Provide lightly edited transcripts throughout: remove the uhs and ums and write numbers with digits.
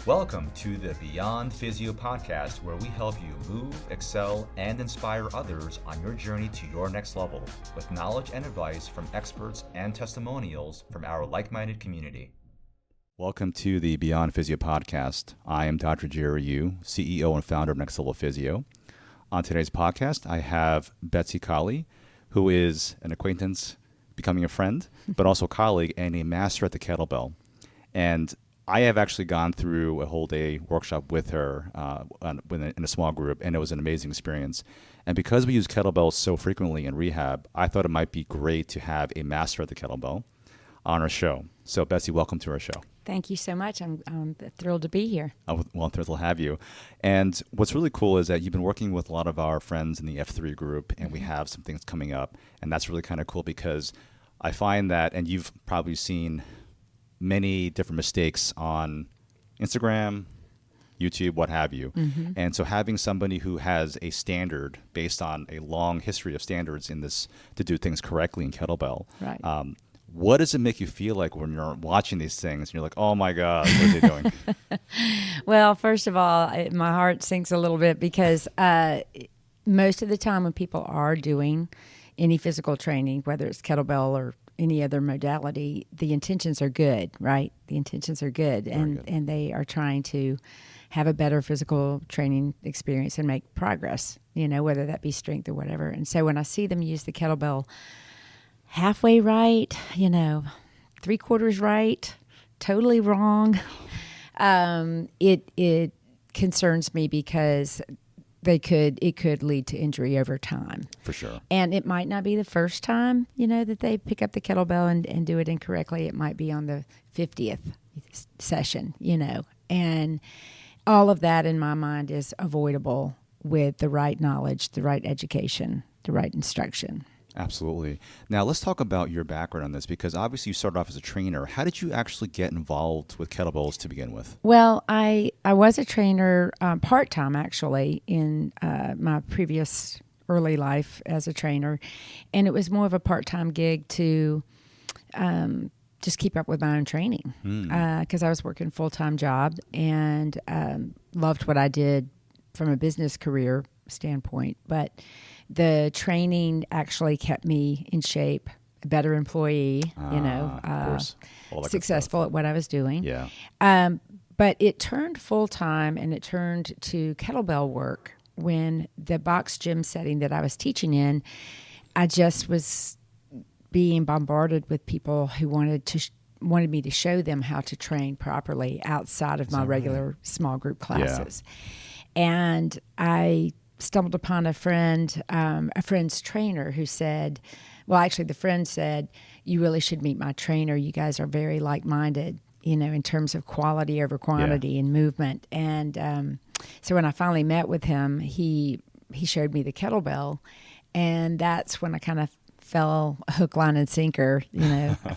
Welcome to the Beyond Physio Podcast, where we help you move, excel, and inspire others on your journey to your next level with knowledge and advice from experts and testimonials from our like-minded community. Welcome to the Beyond Physio Podcast. I am Dr. Jerry Yu, CEO and founder of Next Level Physio. On today's podcast, I have Betsy Collie, who is an acquaintance, becoming a friend, but also a colleague and a master at the kettlebell. And I have actually gone through a whole day workshop with her in a small group, and it was an amazing experience. And because we use kettlebells so frequently in rehab, I thought it might be great to have a master at the kettlebell on our show. So, Betsy, welcome to our show. Thank you so much. I'm thrilled to be here. Well, I'm thrilled to have you. And what's really cool is that you've been working with a lot of our friends in the F3 group, and we have some things coming up. And that's really kind of cool because I find that, and you've probably seen many different mistakes on Instagram, YouTube, what have you. Mm-hmm. And so having somebody who has a standard based on a long history of standards in this to do things correctly in kettlebell, right. What does it make you feel like when you're watching these things and you're like, oh my God, what are they doing? Well, first of all, my heart sinks a little bit because most of the time when people are doing any physical training, whether it's kettlebell or any other modality, the intentions are good, right? The intentions are good, and they are trying to have a better physical training experience and make progress, whether that be strength or whatever. And so when I see them use the kettlebell halfway right, 3/4 right, totally wrong, it concerns me because it could lead to injury over time. For sure. And it might not be the first time, that they pick up the kettlebell and do it incorrectly. It might be on the 50th session, and all of that in my mind is avoidable with the right knowledge, the right education, the right instruction. Absolutely. Now, let's talk about your background on this, because obviously you started off as a trainer. How did you actually get involved with kettlebells to begin with? Well, I was a trainer part-time, actually, in my previous early life as a trainer. And it was more of a part-time gig to just keep up with my own training because I was working a full-time job and loved what I did from a business career standpoint. But the training actually kept me in shape, a better employee, successful at what I was doing. Yeah. But it turned full-time and it turned to kettlebell work when the box gym setting that I was teaching in, I just was being bombarded with people who wanted me to show them how to train properly outside of my regular small group classes. Yeah. And I stumbled upon a friend's trainer who said, well, actually the friend said, you really should meet my trainer. You guys are very like-minded, in terms of quality over quantity and movement. And so when I finally met with him, he showed me the kettlebell, and that's when I kind of fell hook, line, and sinker,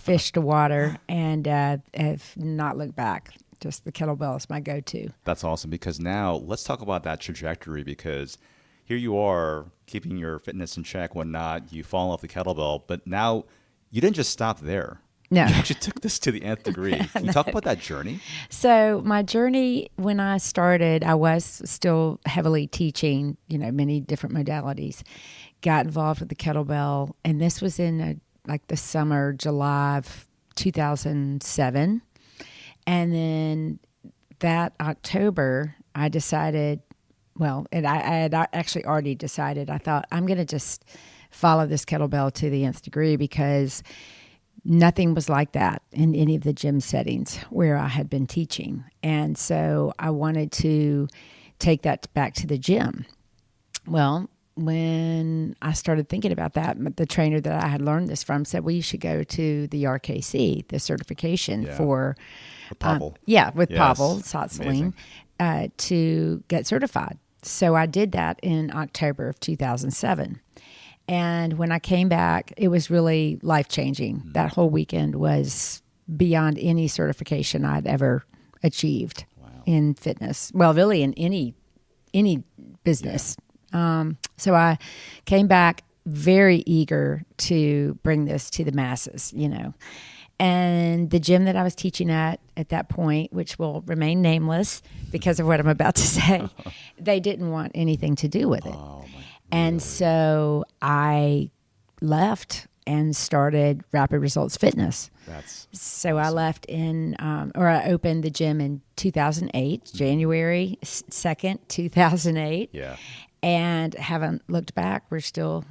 fish to water, and have not looked back. Just the kettlebell is my go-to. That's awesome, because now let's talk about that trajectory, because here you are keeping your fitness in check, whatnot, you fall off the kettlebell, but now you didn't just stop there. No. You actually took this to the nth degree. Can you talk about that journey? So my journey, when I started, I was still heavily teaching, many different modalities. Got involved with the kettlebell, and this was in the summer, July of 2007. And then that October, I decided, I had actually already decided, I thought, I'm going to just follow this kettlebell to the nth degree because nothing was like that in any of the gym settings where I had been teaching. And so I wanted to take that back to the gym. Well, when I started thinking about that, the trainer that I had learned this from said, well, you should go to the RKC, the certification for Pavel. Pavel Tsatsouline to get certified. So I did that in October of 2007. And when I came back, it was really life-changing. Mm-hmm. That whole weekend was beyond any certification I'd ever achieved in fitness. Well, really in any business. Yeah. So I came back very eager to bring this to the masses, And the gym that I was teaching at that point, which will remain nameless because of what I'm about to say, they didn't want anything to do with it. Oh, my, and really? So I left and started Rapid Results Fitness. That's so awesome. I left I opened the gym in 2008, January 2nd, 2008. Yeah. And haven't looked back. We're still,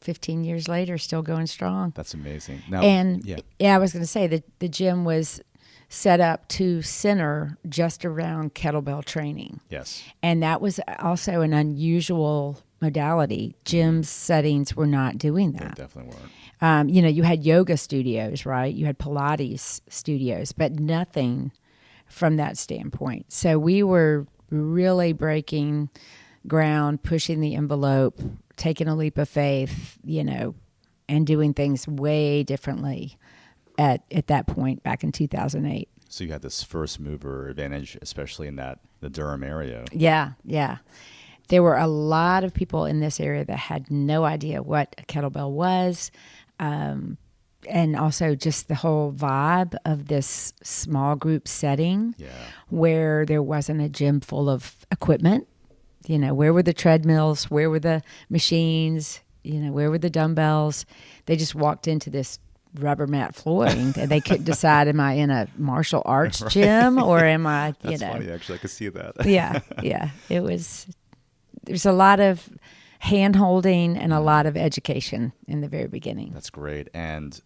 15 years later, still going strong. That's amazing. Now, I was going to say that the gym was set up to center just around kettlebell training. Yes. And that was also an unusual modality. Gym settings were not doing that. They definitely weren't. You had yoga studios, right? You had Pilates studios, but nothing from that standpoint. So we were really breaking ground, pushing the envelope, taking a leap of faith, and doing things way differently at that point back in 2008. So you had this first mover advantage, especially in the Durham area. Yeah. There were a lot of people in this area that had no idea what a kettlebell was. And also just the whole vibe of this small group setting where there wasn't a gym full of equipment. Where were the treadmills? Where were the machines? Where were the dumbbells? They just walked into this rubber mat flooring and they couldn't decide, am I in a martial arts gym or am I, That's funny, actually. I could see that. Yeah. There's a lot of hand-holding and a lot of education in the very beginning. That's great. And,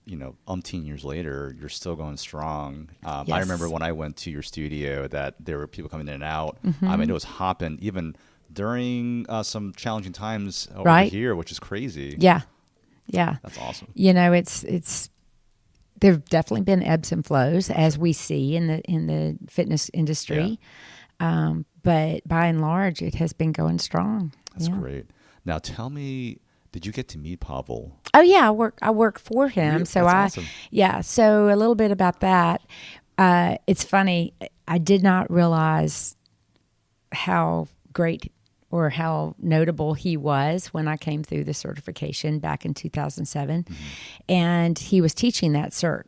umpteen years later, you're still going strong. Yes. I remember when I went to your studio that there were people coming in and out. Mm-hmm. I mean, it was hopping even during some challenging times over here, which is crazy. Yeah. That's awesome. It's there have definitely been ebbs and flows as we see in the fitness industry. Yeah. But by and large, it has been going strong. That's great. Now tell me, did you get to meet Pavel? Oh yeah, I work for him. Really? So That's awesome. So a little bit about that. It's funny. I did not realize how great or how notable he was when I came through the certification back in 2007. Mm-hmm. And he was teaching that cert.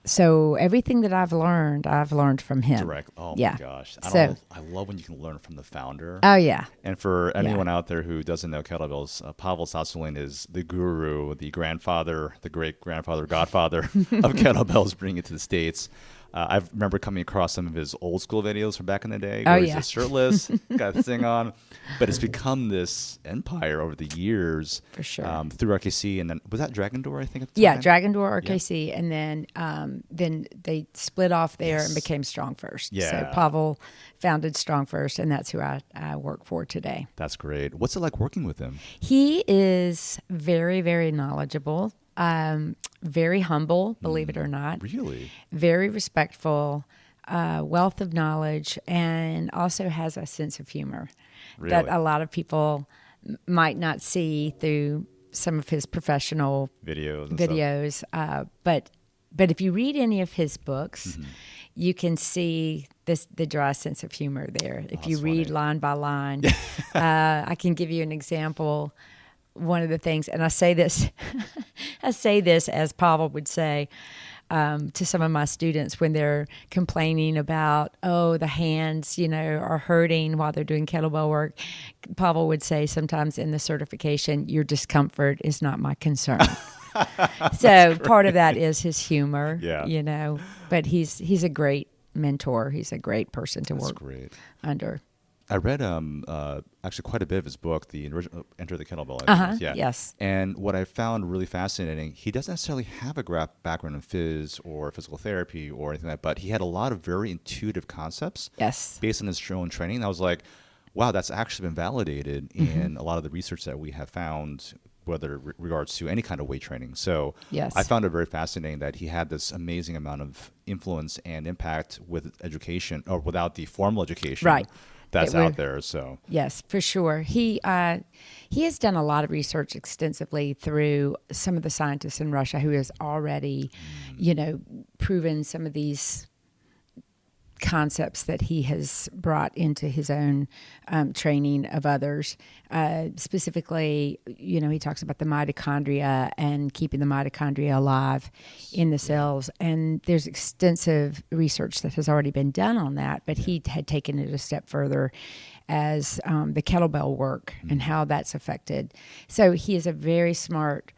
So everything that I've learned from him. Direct. Oh my gosh. I love when you can learn from the founder. Oh yeah. And for anyone out there who doesn't know kettlebells, Pavel Tsatsouline is the guru, the grandfather, the great grandfather, godfather of kettlebells, bringing it to the States. I remember coming across some of his old school videos from back in the day where he's just shirtless, got the thing on. But it's become this empire over the years. For sure. Through RKC. And then, was that Dragon Door, I think, at the time? Yeah, Dragon Door, RKC. Yeah. And then they split off there and became StrongFirst. Yeah. So Pavel founded StrongFirst, and that's who I work for today. That's great. What's it like working with him? He is very, very knowledgeable. Very humble, believe it or not. Really? Very respectful, wealth of knowledge, and also has a sense of humor that a lot of people might not see through some of his professional videos. But if you read any of his books, you can see the dry sense of humor there. If you read line by line, I can give you an example. One of the things, and I say this as Pavel would say to some of my students when they're complaining about, the hands, are hurting while they're doing kettlebell work. Pavel would say sometimes in the certification, your discomfort is not my concern. So part of that is his humor, but he's a great mentor. He's a great person to work under. I read actually quite a bit of his book, the original Enter the Kettlebell. Yes. And what I found really fascinating, he doesn't necessarily have a background in phys or physical therapy or anything like that, but he had a lot of very intuitive concepts based on his own training. And I was like, wow, that's actually been validated in a lot of the research that we have found, whether regards to any kind of weight training. So I found it very fascinating that he had this amazing amount of influence and impact with education, or without the formal education that's out there. So yes, for sure. He has done a lot of research extensively through some of the scientists in Russia who has already, proven some of these concepts that he has brought into his own training of others. Specifically, he talks about the mitochondria and keeping the mitochondria alive in the cells. And there's extensive research that has already been done on that, but he had taken it a step further as the kettlebell work and how that's affected. So he is a very smart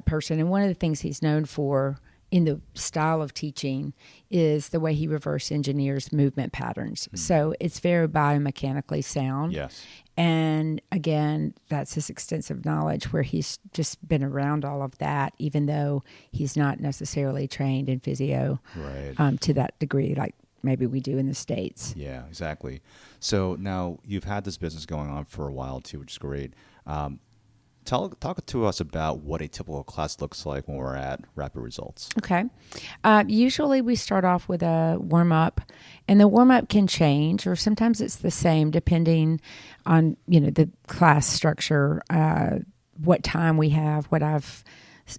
person. And one of the things he's known for in the style of teaching is the way he reverse engineers movement patterns. So it's very biomechanically sound. Yes. And again, that's his extensive knowledge where he's just been around all of that, even though he's not necessarily trained in physio to that degree, like maybe we do in the States. Yeah, exactly. So now you've had this business going on for a while too, which is great. Talk to us about what a typical class looks like when we're at Rapid Results. Okay. Usually we start off with a warm-up, and the warm-up can change, or sometimes it's the same depending on, the class structure, what time we have, what I've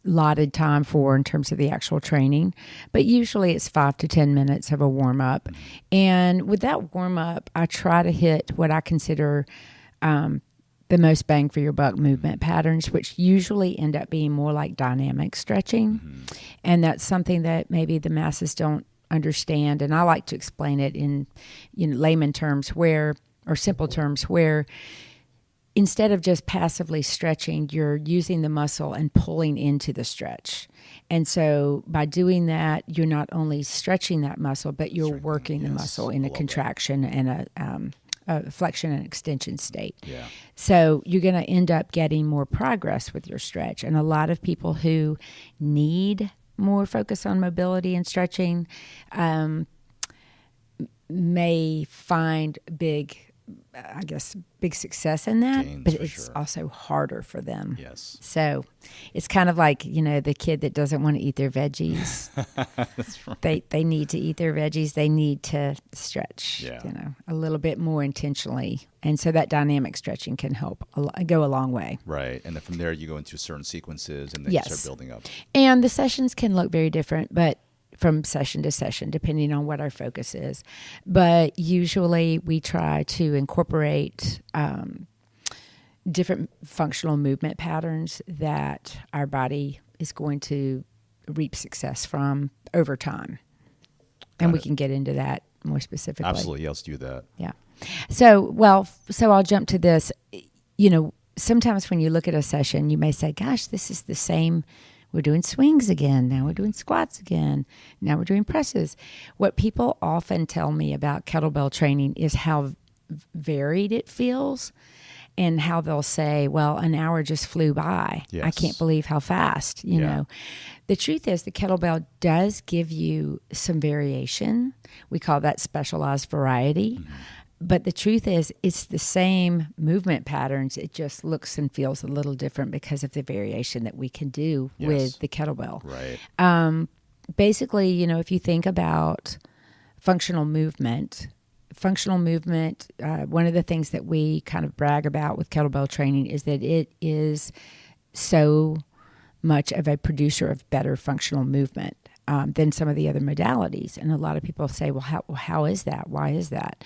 allotted time for in terms of the actual training. But usually it's 5 to 10 minutes of a warm-up. And with that warm-up, I try to hit what I consider the most bang for your buck movement patterns, which usually end up being more like dynamic stretching. And that's something that maybe the masses don't understand. And I like to explain it in layman terms or simple terms, where instead of just passively stretching, you're using the muscle and pulling into the stretch. And so by doing that, you're not only stretching that muscle, but you're working the muscle in a contraction and a flexion and extension state. Yeah. So you're going to end up getting more progress with your stretch. And a lot of people who need more focus on mobility and stretching may find big success in that, gains, but it's also harder for them. Yes. So it's kind of like, the kid that doesn't want to eat their veggies. That's right. They need to eat their veggies. They need to stretch, a little bit more intentionally. And so that dynamic stretching can help go a long way. Right. And then from there you go into certain sequences and then you start building up. And the sessions can look very different, but from session to session, depending on what our focus is. But usually we try to incorporate different functional movement patterns that our body is going to reap success from over time. And we can get into that more specifically. Absolutely. Let's do that. Yeah. So I'll jump to this. Sometimes when you look at a session, you may say, gosh, this is the same. We're doing swings again. Now we're doing squats again. Now we're doing presses. What people often tell me about kettlebell training is how varied it feels, and how they'll say, well, an hour just flew by. Yes. I can't believe how fast, you know. The truth is the kettlebell does give you some variation. We call that specialized variety. Mm-hmm. But the truth is, it's the same movement patterns. It just looks and feels a little different because of the variation that we can do with the kettlebell. Right. Basically, if you think about functional movement, one of the things that we kind of brag about with kettlebell training is that it is so much of a producer of better functional movement than some of the other modalities. And a lot of people say, well, how is that? Why is that?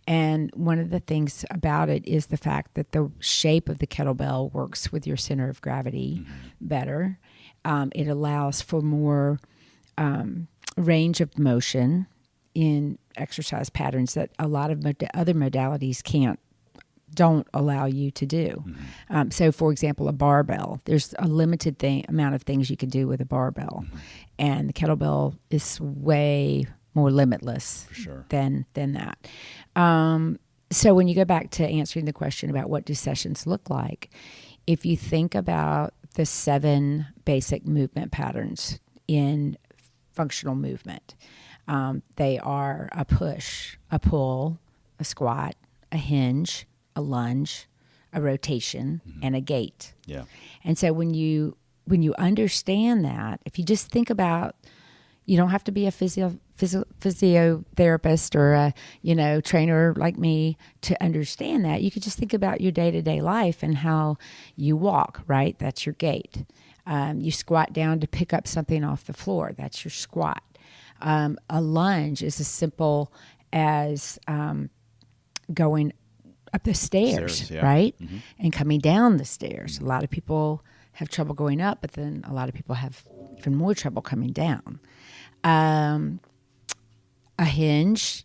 And one of the things about it is the fact that the shape of the kettlebell works with your center of gravity better. It allows for more range of motion in exercise patterns that a lot of other modalities don't allow you to do. Mm-hmm. So, for example, a barbell, there's a limited amount of things you can do with a barbell. Mm-hmm. And the kettlebell is way more limitless than that. So when you go back to answering the question about what do sessions look like, if you think about the 7 basic movement patterns in functional movement, they are a push, a pull, a squat, a hinge, a lunge, a rotation, and a gait. Yeah. And so when you understand that, if you just think about, you don't have to be a physiotherapist or a trainer like me to understand that. You could just think about your day-to-day life and how you walk, right? That's your gait. You squat down to pick up something off the floor. That's your squat. A lunge is as simple as going up the stairs, yeah. right? Mm-hmm. And coming down the stairs. A lot of people have trouble going up, but then a lot of people have even more trouble coming down. A hinge,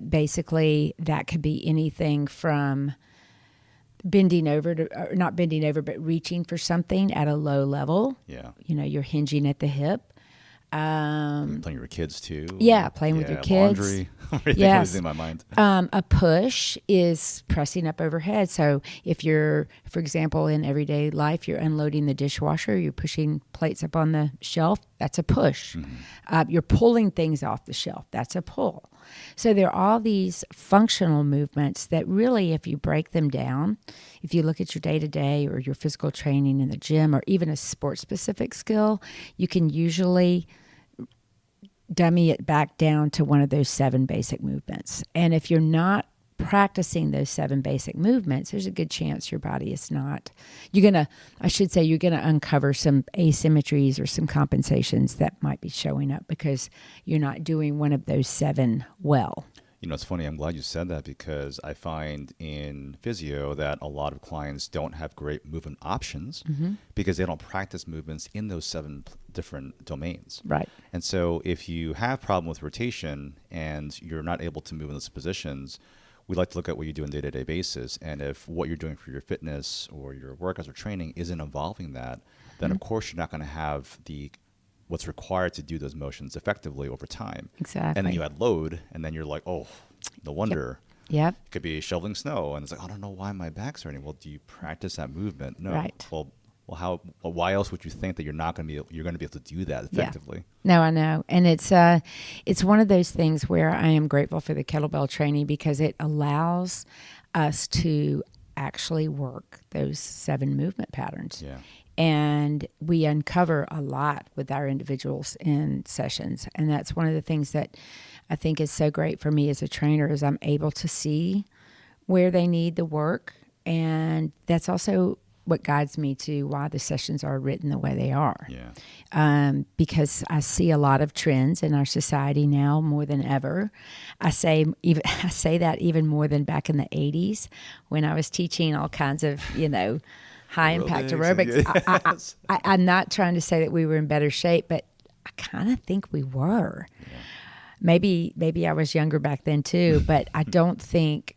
basically, that could be anything from bending over to, or not bending over, but reaching for something at a low level. Yeah. You're hinging at the hip. Playing with your kids too. Yeah, playing with your kids. Laundry. Everything yes. was in my mind. A push is pressing up overhead. So if you're, for example, in everyday life, you're unloading the dishwasher, you're pushing plates up on the shelf, that's a push. Mm-hmm. You're pulling things off the shelf, that's a pull. So there are all these functional movements that really, if you break them down, if you look at your day-to-day or your physical training in the gym or even a sport-specific skill, you can usually dummy it back down to one of those 7 basic movements. And if you're not practicing those 7 basic movements, there's a good chance your body is not, you're going to uncover some asymmetries or some compensations that might be showing up because you're not doing one of those 7 well. It's funny. I'm glad you said that because I find in physio that a lot of clients don't have great movement options because they don't practice movements in those 7 different domains. Right. And so if you have problem with rotation and you're not able to move in those positions, we like to look at what you do on a day-to-day basis. And if what you're doing for your fitness or your workouts or training isn't involving that, then of course you're not going to have what's required to do those motions effectively over time. Exactly. And then you add load, and then you're like, oh, no wonder. Yep. It could be shoveling snow, and it's like, I don't know why my back's hurting. Well, do you practice that movement? No. Right. Well, why else would you think that you're going to be able to do that effectively? Yeah. No, I know. And it's one of those things where I am grateful for the kettlebell training because it allows us to actually work those 7 movement patterns. Yeah. And we uncover a lot with our individuals in sessions. And that's one of the things that I think is so great for me as a trainer is I'm able to see where they need the work. And that's also what guides me to why the sessions are written the way they are. Yeah. Because I see a lot of trends in our society now more than ever. I say that even more than back in the 80s when I was teaching all kinds of, high impact aerobics. Yes. I'm not trying to say that we were in better shape, but I kind of think we were. Yeah. Maybe I was younger back then too, but I don't think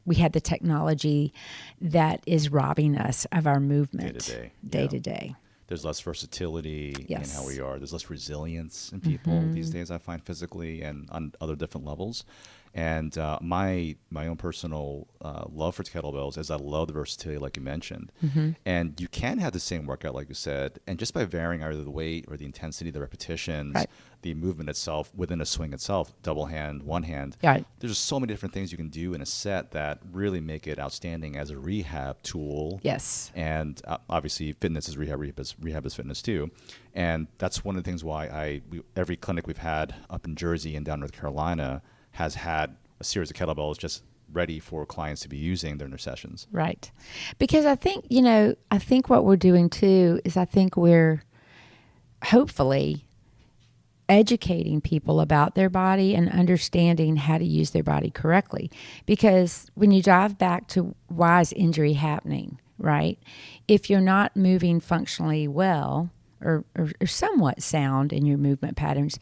we had the technology that is robbing us of our movement day to day. There's less versatility yes. in how we are. There's less resilience in people these days, I find, physically and on other different levels. And my own personal love for kettlebells is I love the versatility, like you mentioned. And you can have the same workout, like you said, and just by varying either the weight or the intensity, the repetitions, right. the movement itself within a swing itself, double hand, one hand. Right. There's just so many different things you can do in a set that really make it outstanding as a rehab tool. Yes. And obviously, fitness is rehab is fitness too. And that's one of the things why every clinic we've had up in Jersey and down North Carolina has had a series of kettlebells just ready for clients to be using during their sessions. Right. Because I think what we're doing too is I think we're hopefully educating people about their body and understanding how to use their body correctly. Because when you dive back to why is injury happening, right? If you're not moving functionally well or somewhat sound in your movement patterns,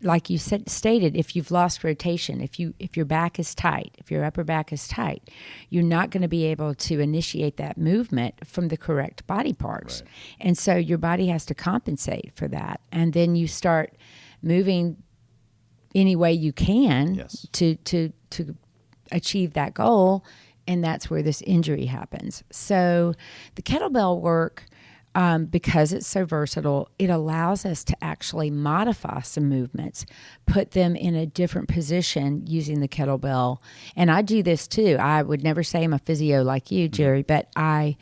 like you stated, if you've lost rotation, if your back is tight, if your upper back is tight, you're not going to be able to initiate that movement from the correct body parts. Right. And so your body has to compensate for that. And then you start moving any way you can yes. to achieve that goal, and that's where this injury happens. So the kettlebell work, because it's so versatile, it allows us to actually modify some movements, put them in a different position using the kettlebell. And I do this too. I would never say I'm a physio like you, Jerry, but I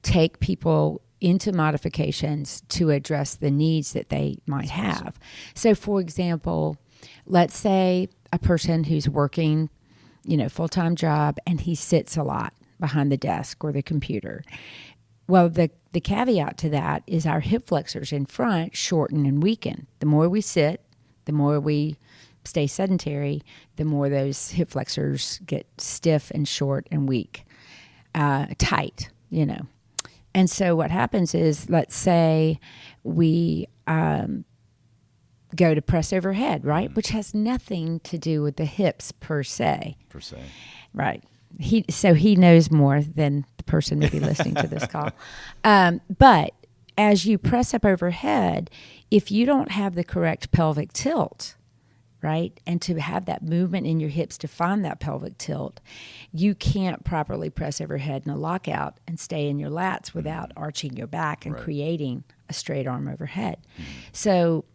take people into modifications to address the needs that they might have. So, for example, let's say a person who's working, full-time job, and he sits a lot behind the desk or the computer. Well, the caveat to that is our hip flexors in front shorten and weaken. The more we sit, the more we stay sedentary, the more those hip flexors get stiff and short and weak, tight, And so what happens is, let's say we go to press overhead, right? Which has nothing to do with the hips per se. Right. He knows more than the person maybe listening to this call. But as you press up overhead, if you don't have the correct pelvic tilt, right, and to have that movement in your hips to find that pelvic tilt, you can't properly press overhead in a lockout and stay in your lats without arching your back and creating a straight arm overhead. So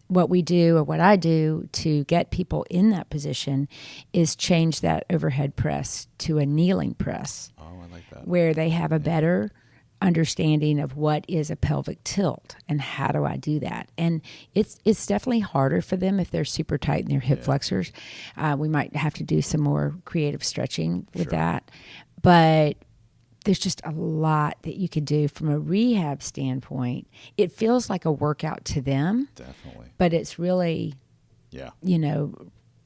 what we do, or what I do to get people in that position, is change that overhead press to a kneeling press. Oh, I like that. Where they have a better understanding of what is a pelvic tilt and how do I do that. And it's definitely harder for them if they're super tight in their hip flexors. We might have to do some more creative stretching with that. But there's just a lot that you could do from a rehab standpoint. It feels like a workout to them. Definitely. But it's really,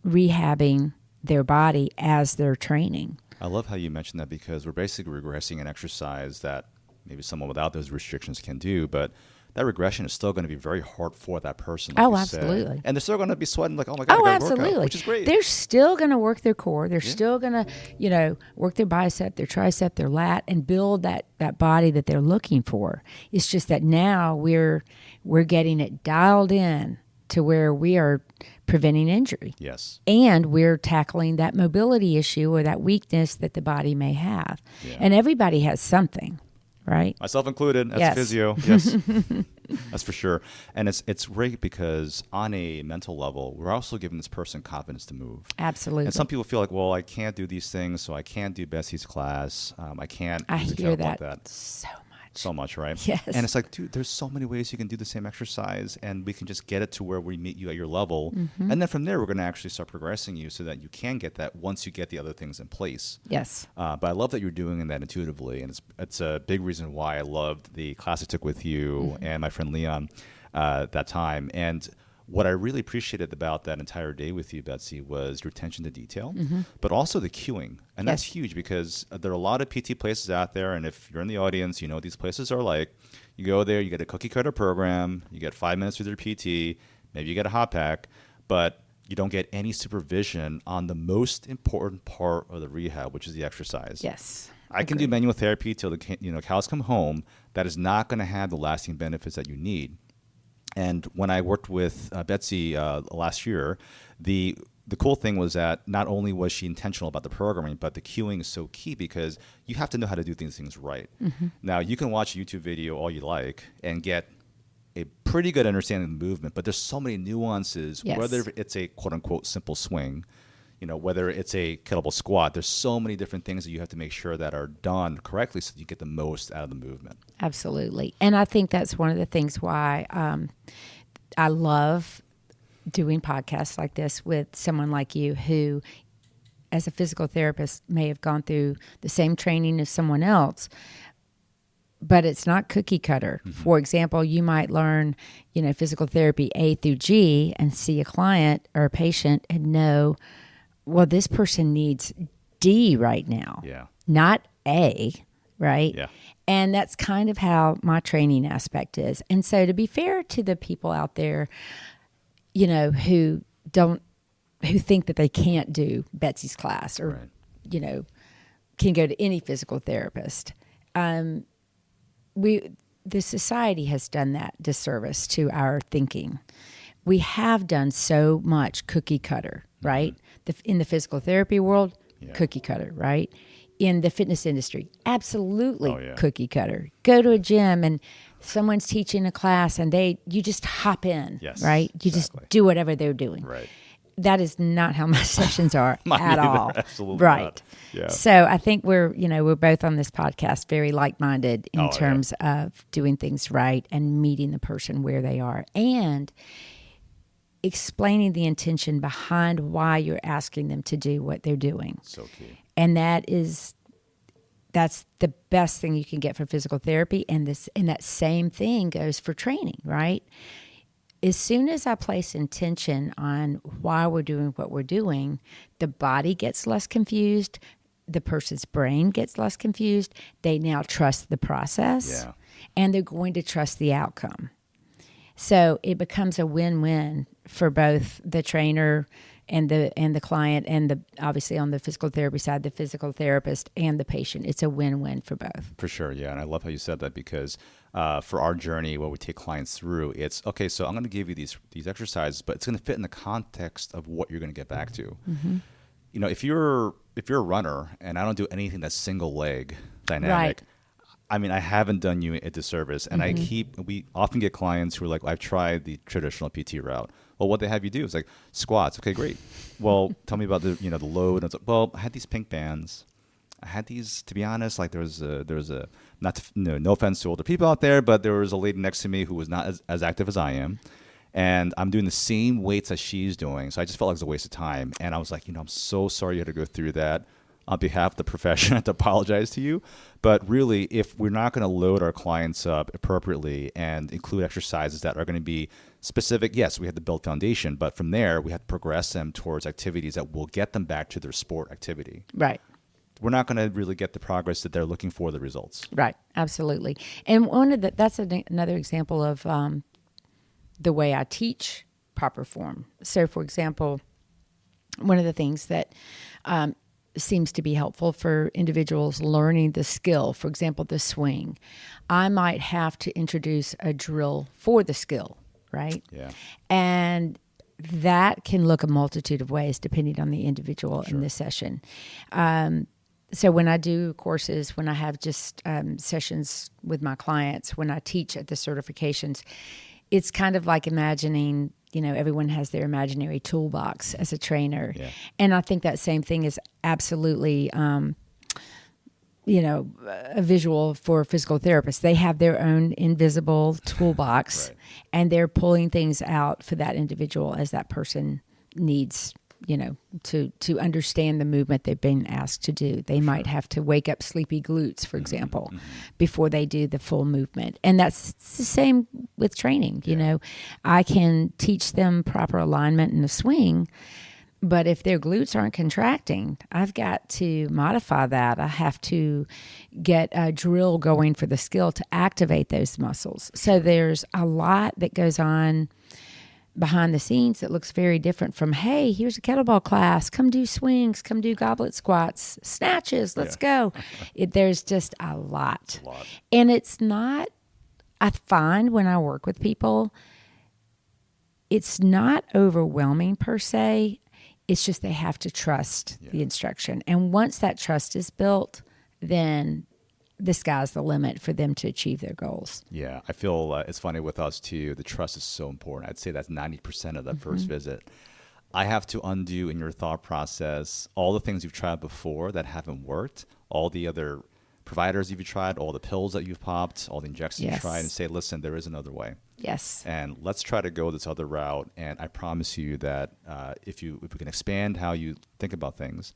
rehabbing their body as they're training. I love how you mentioned that, because we're basically regressing an exercise that maybe someone without those restrictions can do, but that regression is still going to be very hard for that person. Like absolutely. And they're still going to be sweating like, oh my God, I got to work out, which is great. They're still going to work their core. They're still going to, work their bicep, their tricep, their lat, and build that body that they're looking for. It's just that now we're getting it dialed in to where we are preventing injury. Yes. And we're tackling that mobility issue or that weakness that the body may have. Yeah. And everybody has something. Right. Myself included, as a physio. Yes. That's for sure. And it's great because on a mental level, we're also giving this person confidence to move. Absolutely. And some people feel like, well, I can't do these things, so I can't do Betsy's class. I can't. I hear that so much, right? Yes. And it's like, dude, there's so many ways you can do the same exercise, and we can just get it to where we meet you at your level. Mm-hmm. And then from there, we're going to actually start progressing you so that you can get that once you get the other things in place. Yes. But I love that you're doing that intuitively, and it's a big reason why I loved the class I took with you and my friend Leon that time. And what I really appreciated about that entire day with you, Betsy, was your attention to detail, but also the cueing. And that's huge, because there are a lot of PT places out there. And if you're in the audience, you know what these places are like. You go there, you get a cookie cutter program, you get 5 minutes with your PT, maybe you get a hot pack, but you don't get any supervision on the most important part of the rehab, which is the exercise. Yes. I can do manual therapy till the cows come home. That is not going to have the lasting benefits that you need. And when I worked with Betsy last year, the cool thing was that not only was she intentional about the programming, but the cueing is so key, because you have to know how to do these things right. Mm-hmm. Now, you can watch a YouTube video all you like and get a pretty good understanding of the movement, but there's so many nuances, whether it's a quote-unquote simple swing, whether it's a kettlebell squat. There's so many different things that you have to make sure that are done correctly so that you get the most out of the movement. Absolutely. And I think that's one of the things why I love doing podcasts like this with someone like you, who, as a physical therapist, may have gone through the same training as someone else, but it's not cookie cutter. Mm-hmm. For example, you might learn, physical therapy A through G and see a client or a patient and know, well, this person needs D right now, not A, right? Yeah. And that's kind of how my training aspect is. And so, to be fair to the people out there, who think that they can't do Betsy's class or, can go to any physical therapist, the society has done that disservice to our thinking. We have done so much cookie cutter, right? Mm-hmm. In the physical therapy world, cookie cutter, right? In the fitness industry, absolutely cookie cutter. Go to a gym and someone's teaching a class and you just hop in, right? You just do whatever they're doing. Right. That is not how my sessions are at all. Absolutely right. Not. Yeah. So I think we're both on this podcast very like-minded in terms of doing things right and meeting the person where they are, and explaining the intention behind why you're asking them to do what they're doing. So key. And that's the best thing you can get for physical therapy. And that same thing goes for training, right? as soon as I place intention on why we're doing what we're doing, the body gets less confused. The person's brain gets less confused. They now trust the process, and they're going to trust the outcome. So it becomes a win-win for both the trainer and the client, and obviously on the physical therapy side, the physical therapist and the patient. It's a win-win for both. For sure, yeah. And I love how you said that, because for our journey, what we take clients through, it's, okay, so I'm going to give you these exercises, but it's going to fit in the context of what you're going to get back to. Mm-hmm. You know, if you're a runner and I don't do anything that's single leg dynamic, right. I mean, I haven't done you a disservice. And we often get clients who are like, I've tried the traditional PT route. Well, what they have you do is like squats. Okay, great. Well, tell me about the load. And it's like, well, I had these pink bands. I had these, to be honest, like there was a no offense to older people out there, but there was a lady next to me who was not as active as I am. And I'm doing the same weights as she's doing. So I just felt like it was a waste of time. And I was like, I'm so sorry you had to go through that. On behalf of the profession, I have to apologize to you. But really, if we're not going to load our clients up appropriately and include exercises that are going to be specific, yes, we have to build foundation. But from there, we have to progress them towards activities that will get them back to their sport activity. Right. We're not going to really get the progress that they're looking for, the results. Right. Absolutely. And that's another example of the way I teach proper form. So, for example, one of the things that seems to be helpful for individuals learning the skill, for example, the swing, I might have to introduce a drill for the skill, right? Yeah. And that can look a multitude of ways depending on the individual in the session. So when I do courses, when I have just sessions with my clients, when I teach at the certifications, it's kind of like imagining, everyone has their imaginary toolbox as a trainer. Yeah. And I think that same thing is absolutely, a visual for physical therapists. They have their own invisible toolbox, right. And they're pulling things out for that individual as that person needs, to understand the movement they've been asked to do. They might have to wake up sleepy glutes, for example, before they do the full movement. And that's the same with training. I can teach them proper alignment in the swing, but if their glutes aren't contracting, I've got to modify that. I have to get a drill going for the skill to activate those muscles. So there's a lot that goes on behind the scenes that looks very different from, hey, here's a kettlebell class, come do swings, come do goblet squats, snatches, let's go. There's just a lot. And it's not, I find when I work with people, it's not overwhelming per se. It's just they have to trust the instruction. And once that trust is built, then the sky's the limit for them to achieve their goals. Yeah, I feel it's funny with us too. The trust is so important. I'd say that's 90% of that first visit. I have to undo in your thought process all the things you've tried before that haven't worked, all the other providers you've tried, all the pills that you've popped, all the injections you've tried, and say, listen, there is another way. Yes. And let's try to go this other route. And I promise you that if we can expand how you think about things,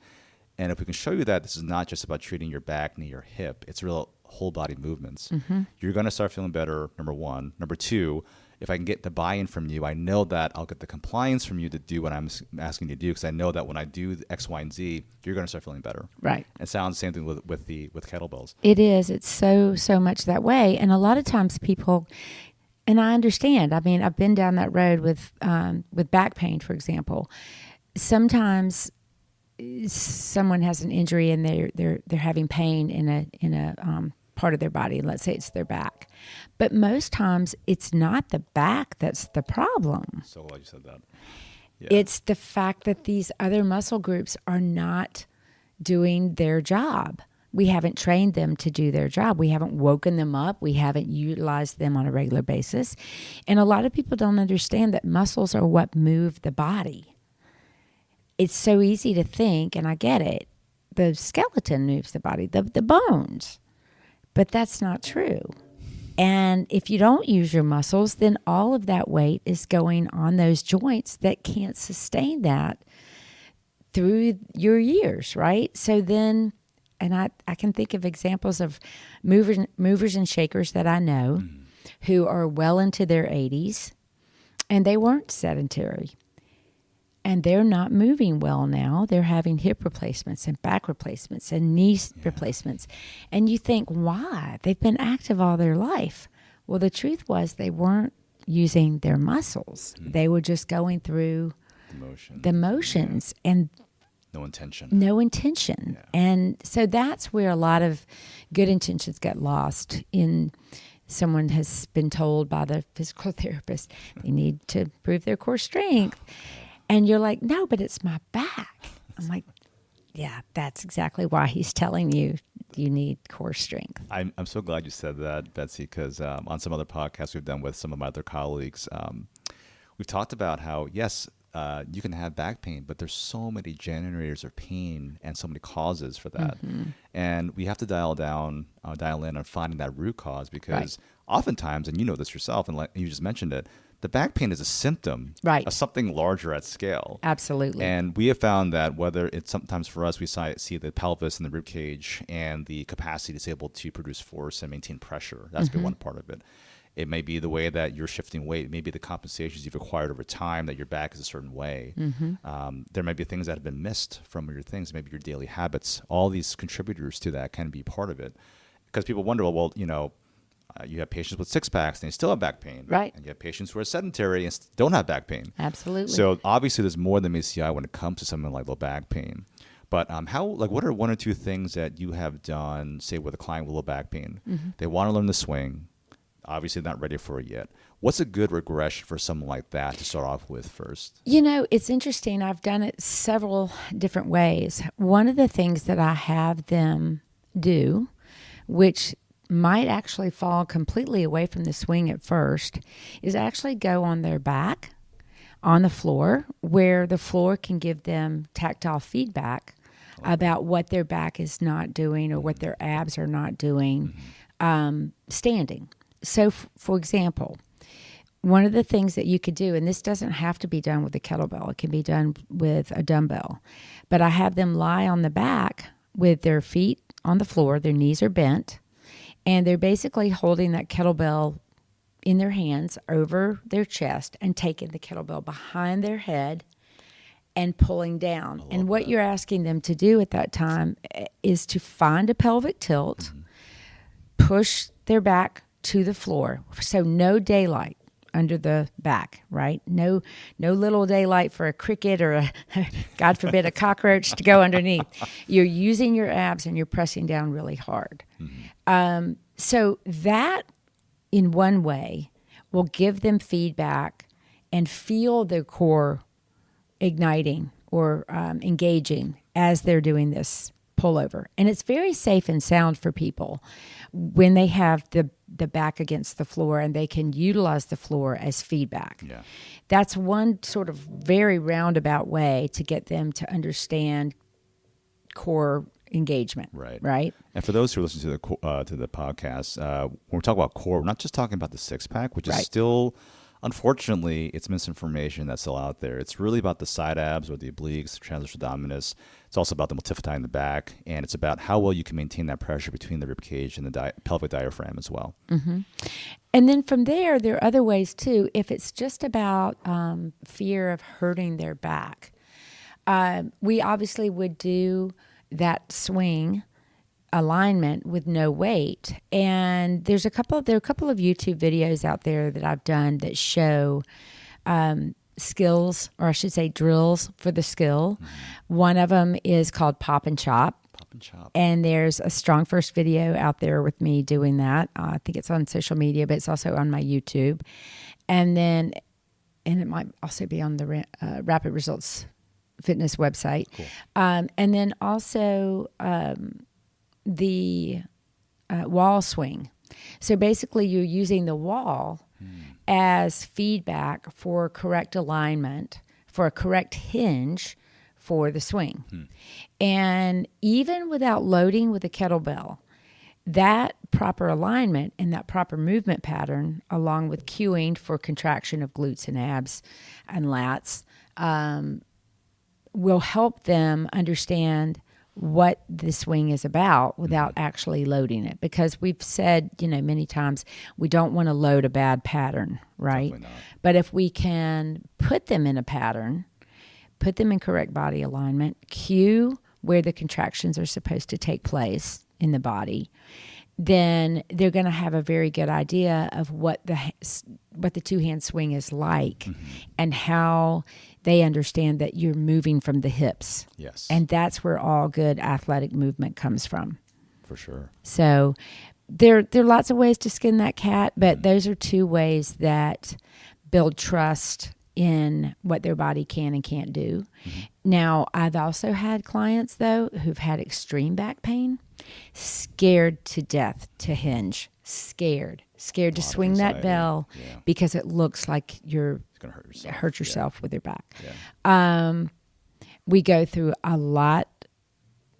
and if we can show you that this is not just about treating your back, knee, or hip, it's real whole body movements, you're going to start feeling better, number one. Number two, if I can get the buy-in from you, I know that I'll get the compliance from you to do what I'm asking you to do, because I know that when I do X, Y, and Z, you're going to start feeling better. Right. It sounds the same thing with kettlebells. It is. It's so much that way. And a lot of times people, and I understand, I mean, I've been down that road with back pain, for example. Sometimes someone has an injury and they're having pain in a part of their body. Let's say it's their back, but most times it's not the back that's the problem. So glad you said that. Yeah. It's the fact that these other muscle groups are not doing their job. We haven't trained them to do their job. We haven't woken them up. We haven't utilized them on a regular basis. And a lot of people don't understand that muscles are what move the body. It's so easy to think, and I get it, the skeleton moves the body, the bones, but that's not true. And if you don't use your muscles, then all of that weight is going on those joints that can't sustain that through your years, right? So then, and I can think of examples of movers and shakers that I know who are well into their 80s, and they weren't sedentary. And they're not moving well now. They're having hip replacements and back replacements and knee replacements. And you think, why? They've been active all their life. Well, the truth was they weren't using their muscles. They were just going through the motions and no intention. Yeah. And so that's where a lot of good intentions get lost in. Someone has been told by the physical therapist they need to improve their core strength. And you're like, no, but it's my back. I'm like, yeah, that's exactly why he's telling you need core strength. I'm so glad you said that, Betsy, because on some other podcasts we've done with some of my other colleagues, we've talked about how, yes, you can have back pain, but there's so many generators of pain and so many causes for that. And we have to dial in on finding that root cause, because oftentimes, and you know this yourself, and like you just mentioned it, the back pain is a symptom of something larger at scale. Absolutely. And we have found that whether it's sometimes for us, we see the pelvis and the rib cage and the capacity to be able to produce force and maintain pressure. That's been one part of it. It may be the way that you're shifting weight. It may be the compensations you've acquired over time that your back is a certain way. There might be things that have been missed from your things, maybe your daily habits. All these contributors to that can be part of it. Because people wonder, well, you know, you have patients with six packs and they still have back pain. Right. And you have patients who are sedentary and don't have back pain. Absolutely. So obviously there's more than meets the eye when it comes to something like low back pain. But what are one or two things that you have done, say, with a client with low back pain? They want to learn the swing. Obviously not ready for it yet. What's a good regression for someone like that to start off with first? You know, it's interesting. I've done it several different ways. One of the things that I have them do, which might actually fall completely away from the swing at first, is actually go on their back on the floor, where the floor can give them tactile feedback about what their back is not doing or what their abs are not doing standing. So, for example, one of the things that you could do, and this doesn't have to be done with a kettlebell, it can be done with a dumbbell, but I have them lie on the back with their feet on the floor, their knees are bent, and they're basically holding that kettlebell in their hands over their chest and taking the kettlebell behind their head and pulling down. And what you're asking them to do at that time is to find a pelvic tilt, push their back to the floor. So no daylight under the back, right? No little daylight for a cricket or God forbid, a cockroach to go underneath. You're using your abs and you're pressing down really hard. So that, in one way, will give them feedback and feel their core igniting or engaging as they're doing this pullover. And it's very safe and sound for people when they have the back against the floor and they can utilize the floor as feedback. Yeah. That's one sort of very roundabout way to get them to understand core engagement. Right. And for those who listen to the podcast, when we talk about core, we're not just talking about the six pack, which is still, unfortunately, it's misinformation that's still out there. It's really about the side abs or the obliques, the transverse abdominis. It's also about the multifidi in the back, and it's about how well you can maintain that pressure between the rib cage and the pelvic diaphragm as well. And then from there are other ways too. If it's just about fear of hurting their back, we obviously would do that swing alignment with no weight. And there are a couple of YouTube videos out there that I've done that show skills, or I should say drills for the skill. One of them is called Pop and Chop. And there's a StrongFirst video out there with me doing that. I think it's on social media, but it's also on my YouTube. And it might also be on the Rapid Results Fitness website. Cool. And then also the wall swing. So basically you're using the wall as feedback for correct alignment, for a correct hinge for the swing. And even without loading with a kettlebell, that proper alignment and that proper movement pattern, along with cueing for contraction of glutes and abs and lats, will help them understand what the swing is about without actually loading it. Because we've said, many times we don't want to load a bad pattern, right? Definitely not. But if we can put them in a pattern, put them in correct body alignment, cue where the contractions are supposed to take place in the body, then they're going to have a very good idea of what the two-hand swing is like and how they understand that you're moving from the hips. Yes. And that's where all good athletic movement comes from. For sure. So there are lots of ways to skin that cat, but those are two ways that build trust in what their body can and can't do. Now, I've also had clients, though, who've had extreme back pain, scared to death to hinge, scared to swing that bell because it looks like you're going to hurt yourself with your back. Yeah. We go through a lot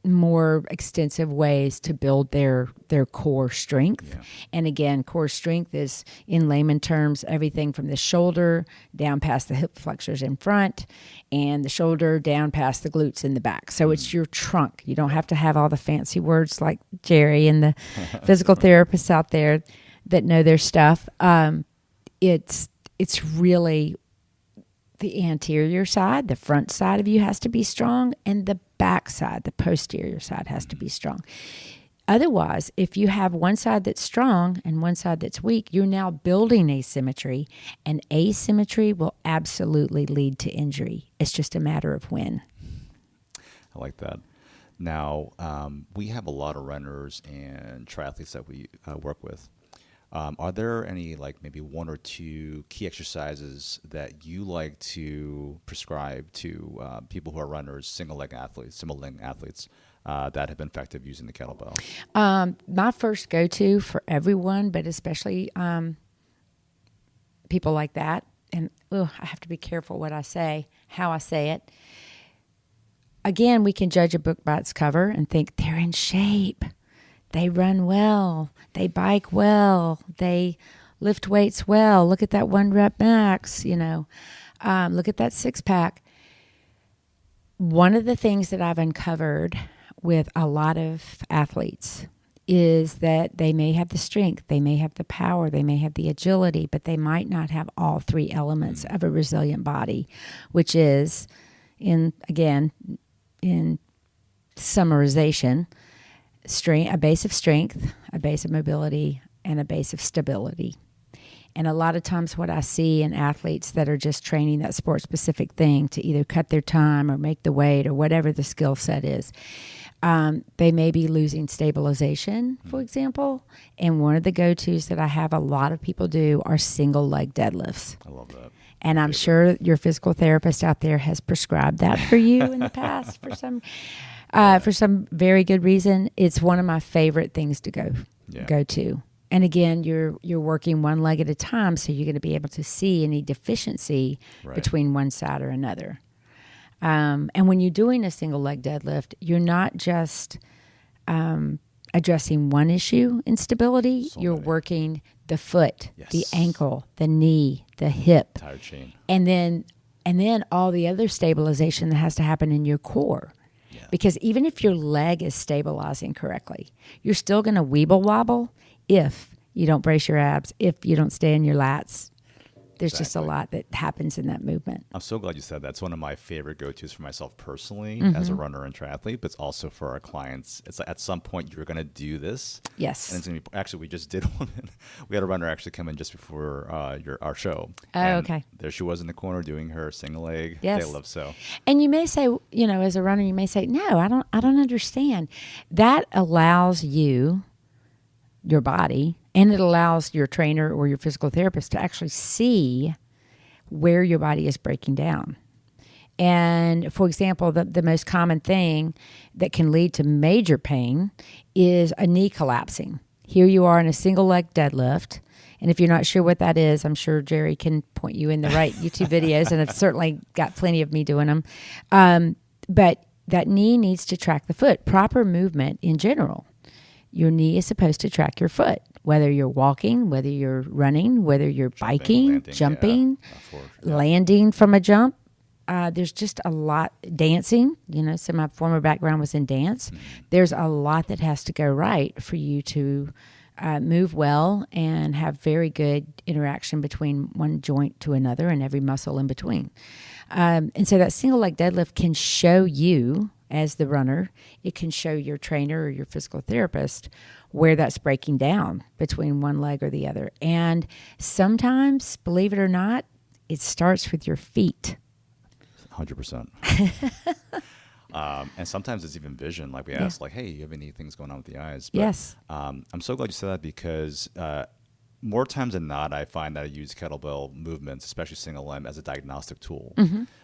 more extensive ways to build their core strength. Yeah. And again, core strength is, in layman terms, everything from the shoulder down past the hip flexors in front and the shoulder down past the glutes in the back. So it's your trunk. You don't have to have all the fancy words like Jerry and the physical therapists out there that know their stuff. It's really the anterior side, the front side of you has to be strong, and the back side, the posterior side, has to be strong. Otherwise, if you have one side that's strong and one side that's weak, you're now building asymmetry, and asymmetry will absolutely lead to injury. It's just a matter of when. I like that. Now, we have a lot of runners and triathletes that we work with. Are there any, maybe one or two key exercises that you like to prescribe to people who are runners, single-leg athletes that have been effective using the kettlebell? My first go-to for everyone, but especially people like that, and I have to be careful what I say, how I say it. Again, we can judge a book by its cover and think they're in shape. They run well. They bike well. They lift weights well. Look at that 1 rep max, look at that 6-pack. One of the things that I've uncovered with a lot of athletes is that they may have the strength, they may have the power, they may have the agility, but they might not have all three elements of a resilient body, which is, in summarization, a base of strength, a base of mobility, and a base of stability. And a lot of times what I see in athletes that are just training that sport-specific thing to either cut their time or make the weight or whatever the skill set is, they may be losing stabilization, for example. And one of the go-tos that I have a lot of people do are single-leg deadlifts. I love that. And I'm sure your physical therapist out there has prescribed that for you in the past for some very good reason. It's one of my favorite things to go to. And again, you're working one leg at a time, so you're going to be able to see any deficiency between one side or another. And when you're doing a single leg deadlift, you're not just addressing one issue in stability. You're working the foot, the ankle, the knee, the hip, entire chain, and then all the other stabilization that has to happen in your core. Yeah. Because even if your leg is stabilizing correctly, you're still going to weeble wobble if you don't brace your abs, if you don't stay in your lats. There's just a lot that happens in that movement. I'm so glad you said that. It's one of my favorite go-tos for myself personally as a runner and triathlete, but it's also for our clients. It's like at some point you're going to do this. Yes. And it's going to be, actually, we just did one. We had a runner actually come in just before our show. Oh, okay. There she was in the corner doing her single leg deadlift. So. And you may say, as a runner, you may say, no, I don't understand. That allows you, your body, and it allows your trainer or your physical therapist to actually see where your body is breaking down. And for example, the most common thing that can lead to major pain is a knee collapsing. Here you are in a single leg deadlift. And if you're not sure what that is, I'm sure Jerry can point you in the right YouTube videos, and I've certainly got plenty of me doing them. But that knee needs to track the foot. Proper movement in general. Your knee is supposed to track your foot, whether you're walking, whether you're running, whether you're biking, jumping, landing from a jump. there's just a lot dancing, so my former background was in dance. There's a lot that has to go right for you to move well and have very good interaction between one joint to another and every muscle in between. And so that single leg deadlift can show you as the runner, it can show your trainer or your physical therapist where that's breaking down between one leg or the other. And sometimes, believe it or not, it starts with your feet. 100%. And sometimes it's even vision. Like we ask, like, hey, you have any things going on with the eyes? But, yes. I'm so glad you said that because more times than not, I find that I use kettlebell movements, especially single limb, as a diagnostic tool.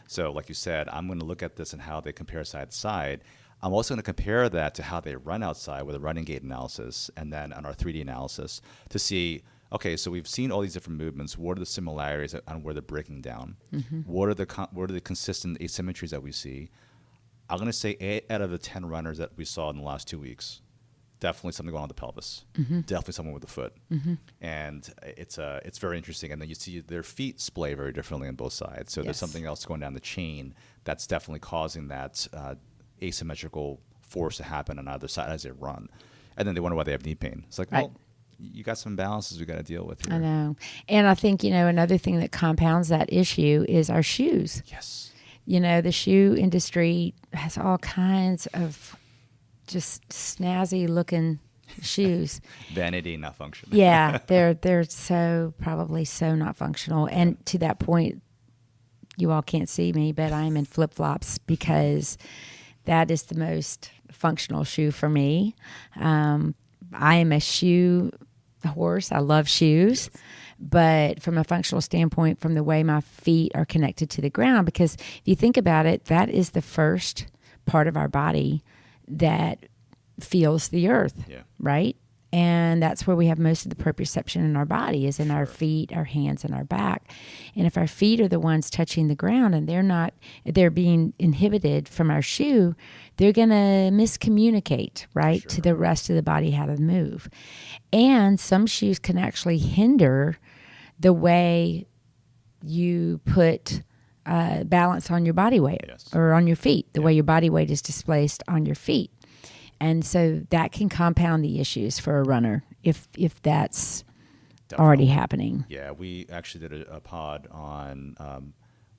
So like you said, I'm going to look at this and how they compare side to side. I'm also going to compare that to how they run outside with a running gait analysis and then on our 3D analysis to see, okay, so we've seen all these different movements. What are the similarities and where they're breaking down? What are the consistent asymmetries that we see? I'm going to say 8 out of the 10 runners that we saw in the last 2 weeks, definitely something going on with the pelvis, definitely something with the foot. And it's very interesting. And then you see their feet splay very differently on both sides. So there's something else going down the chain that's definitely causing that asymmetrical force to happen on either side as they run. And then they wonder why they have knee pain. It's like, well, you got some imbalances we got to deal with here. I know. And I think, another thing that compounds that issue is our shoes. Yes. The shoe industry has all kinds of just snazzy looking shoes. Vanity, not functional. Yeah, they're probably so not functional. And to that point, you all can't see me, but I'm in flip-flops because that is the most functional shoe for me. I am a shoe horse. I love shoes. Yes. But from a functional standpoint, from the way my feet are connected to the ground, because if you think about it, that is the first part of our body that feels the earth, right? And that's where we have most of the proprioception in our body is in our feet, our hands, and our back. And if our feet are the ones touching the ground and they're being inhibited from our shoe, they're going to miscommunicate, right, to the rest of the body how to move. And some shoes can actually hinder the way you put balance on your body weight or on your feet, the way your body weight is displaced on your feet. And so that can compound the issues for a runner if that's already happening. Yeah, we actually did a pod on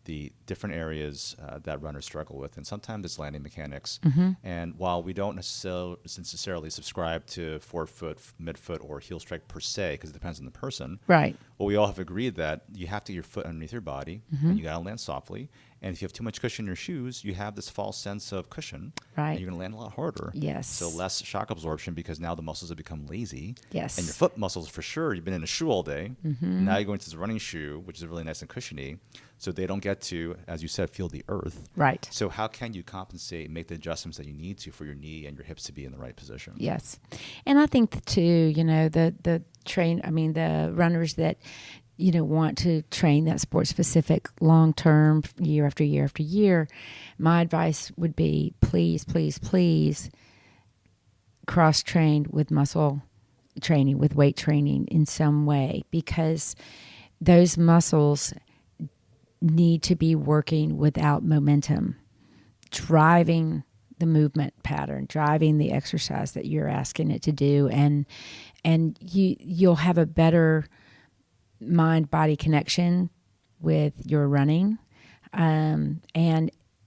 the different areas that runners struggle with, and sometimes it's landing mechanics. And while we don't necessarily subscribe to forefoot, midfoot, or heel strike per se, because it depends on the person, right? Well, we all have agreed that you have to get your foot underneath your body, and you got to land softly. And if you have too much cushion in your shoes, you have this false sense of cushion. Right. And you're going to land a lot harder. Yes. So less shock absorption because now the muscles have become lazy. Yes. And your foot muscles, for sure, you've been in a shoe all day. Now you're going to this running shoe, which is really nice and cushiony. So they don't get to, as you said, feel the earth. Right. So how can you compensate, make the adjustments that you need to for your knee and your hips to be in the right position? Yes. And I think, too, the runners that want to train that sport-specific long-term, year after year after year, my advice would be please, please, please cross-train with muscle training, with weight training in some way, because those muscles need to be working without momentum, driving the movement pattern, driving the exercise that you're asking it to do, and you'll have a better mind-body connection with your running. And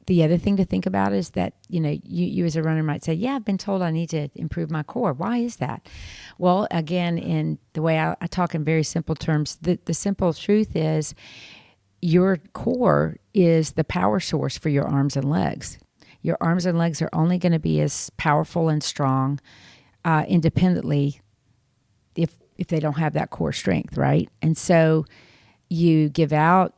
the other thing to think about is that, you as a runner might say, yeah, I've been told I need to improve my core. Why is that? Well, again, in the way I talk in very simple terms, the simple truth is your core is the power source for your arms and legs. Your arms and legs are only going to be as powerful and strong independently if they don't have that core strength, right? And so you give out,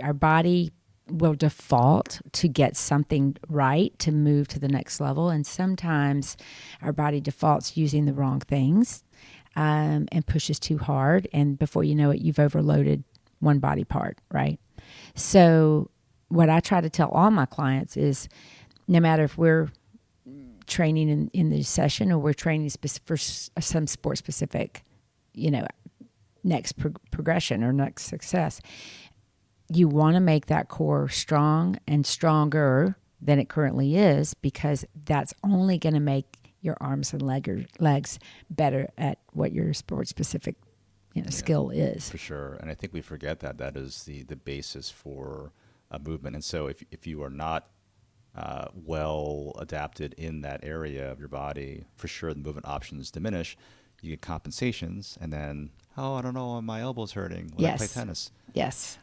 our body will default to get something right to move to the next level. And sometimes our body defaults using the wrong things and pushes too hard. And before you know it, you've overloaded one body part, right? So what I try to tell all my clients is no matter if we're training in the session or we're training for some sport-specific next progression or next success, you want to make that core strong and stronger than it currently is, because that's only going to make your arms and legs better at what your sport-specific skill is. For sure. And I think we forget that is the basis for a movement. And so if you are not well adapted in that area of your body, for sure the movement options diminish. You get compensations, and then, I don't know, my elbow's hurting when I play tennis. Yes.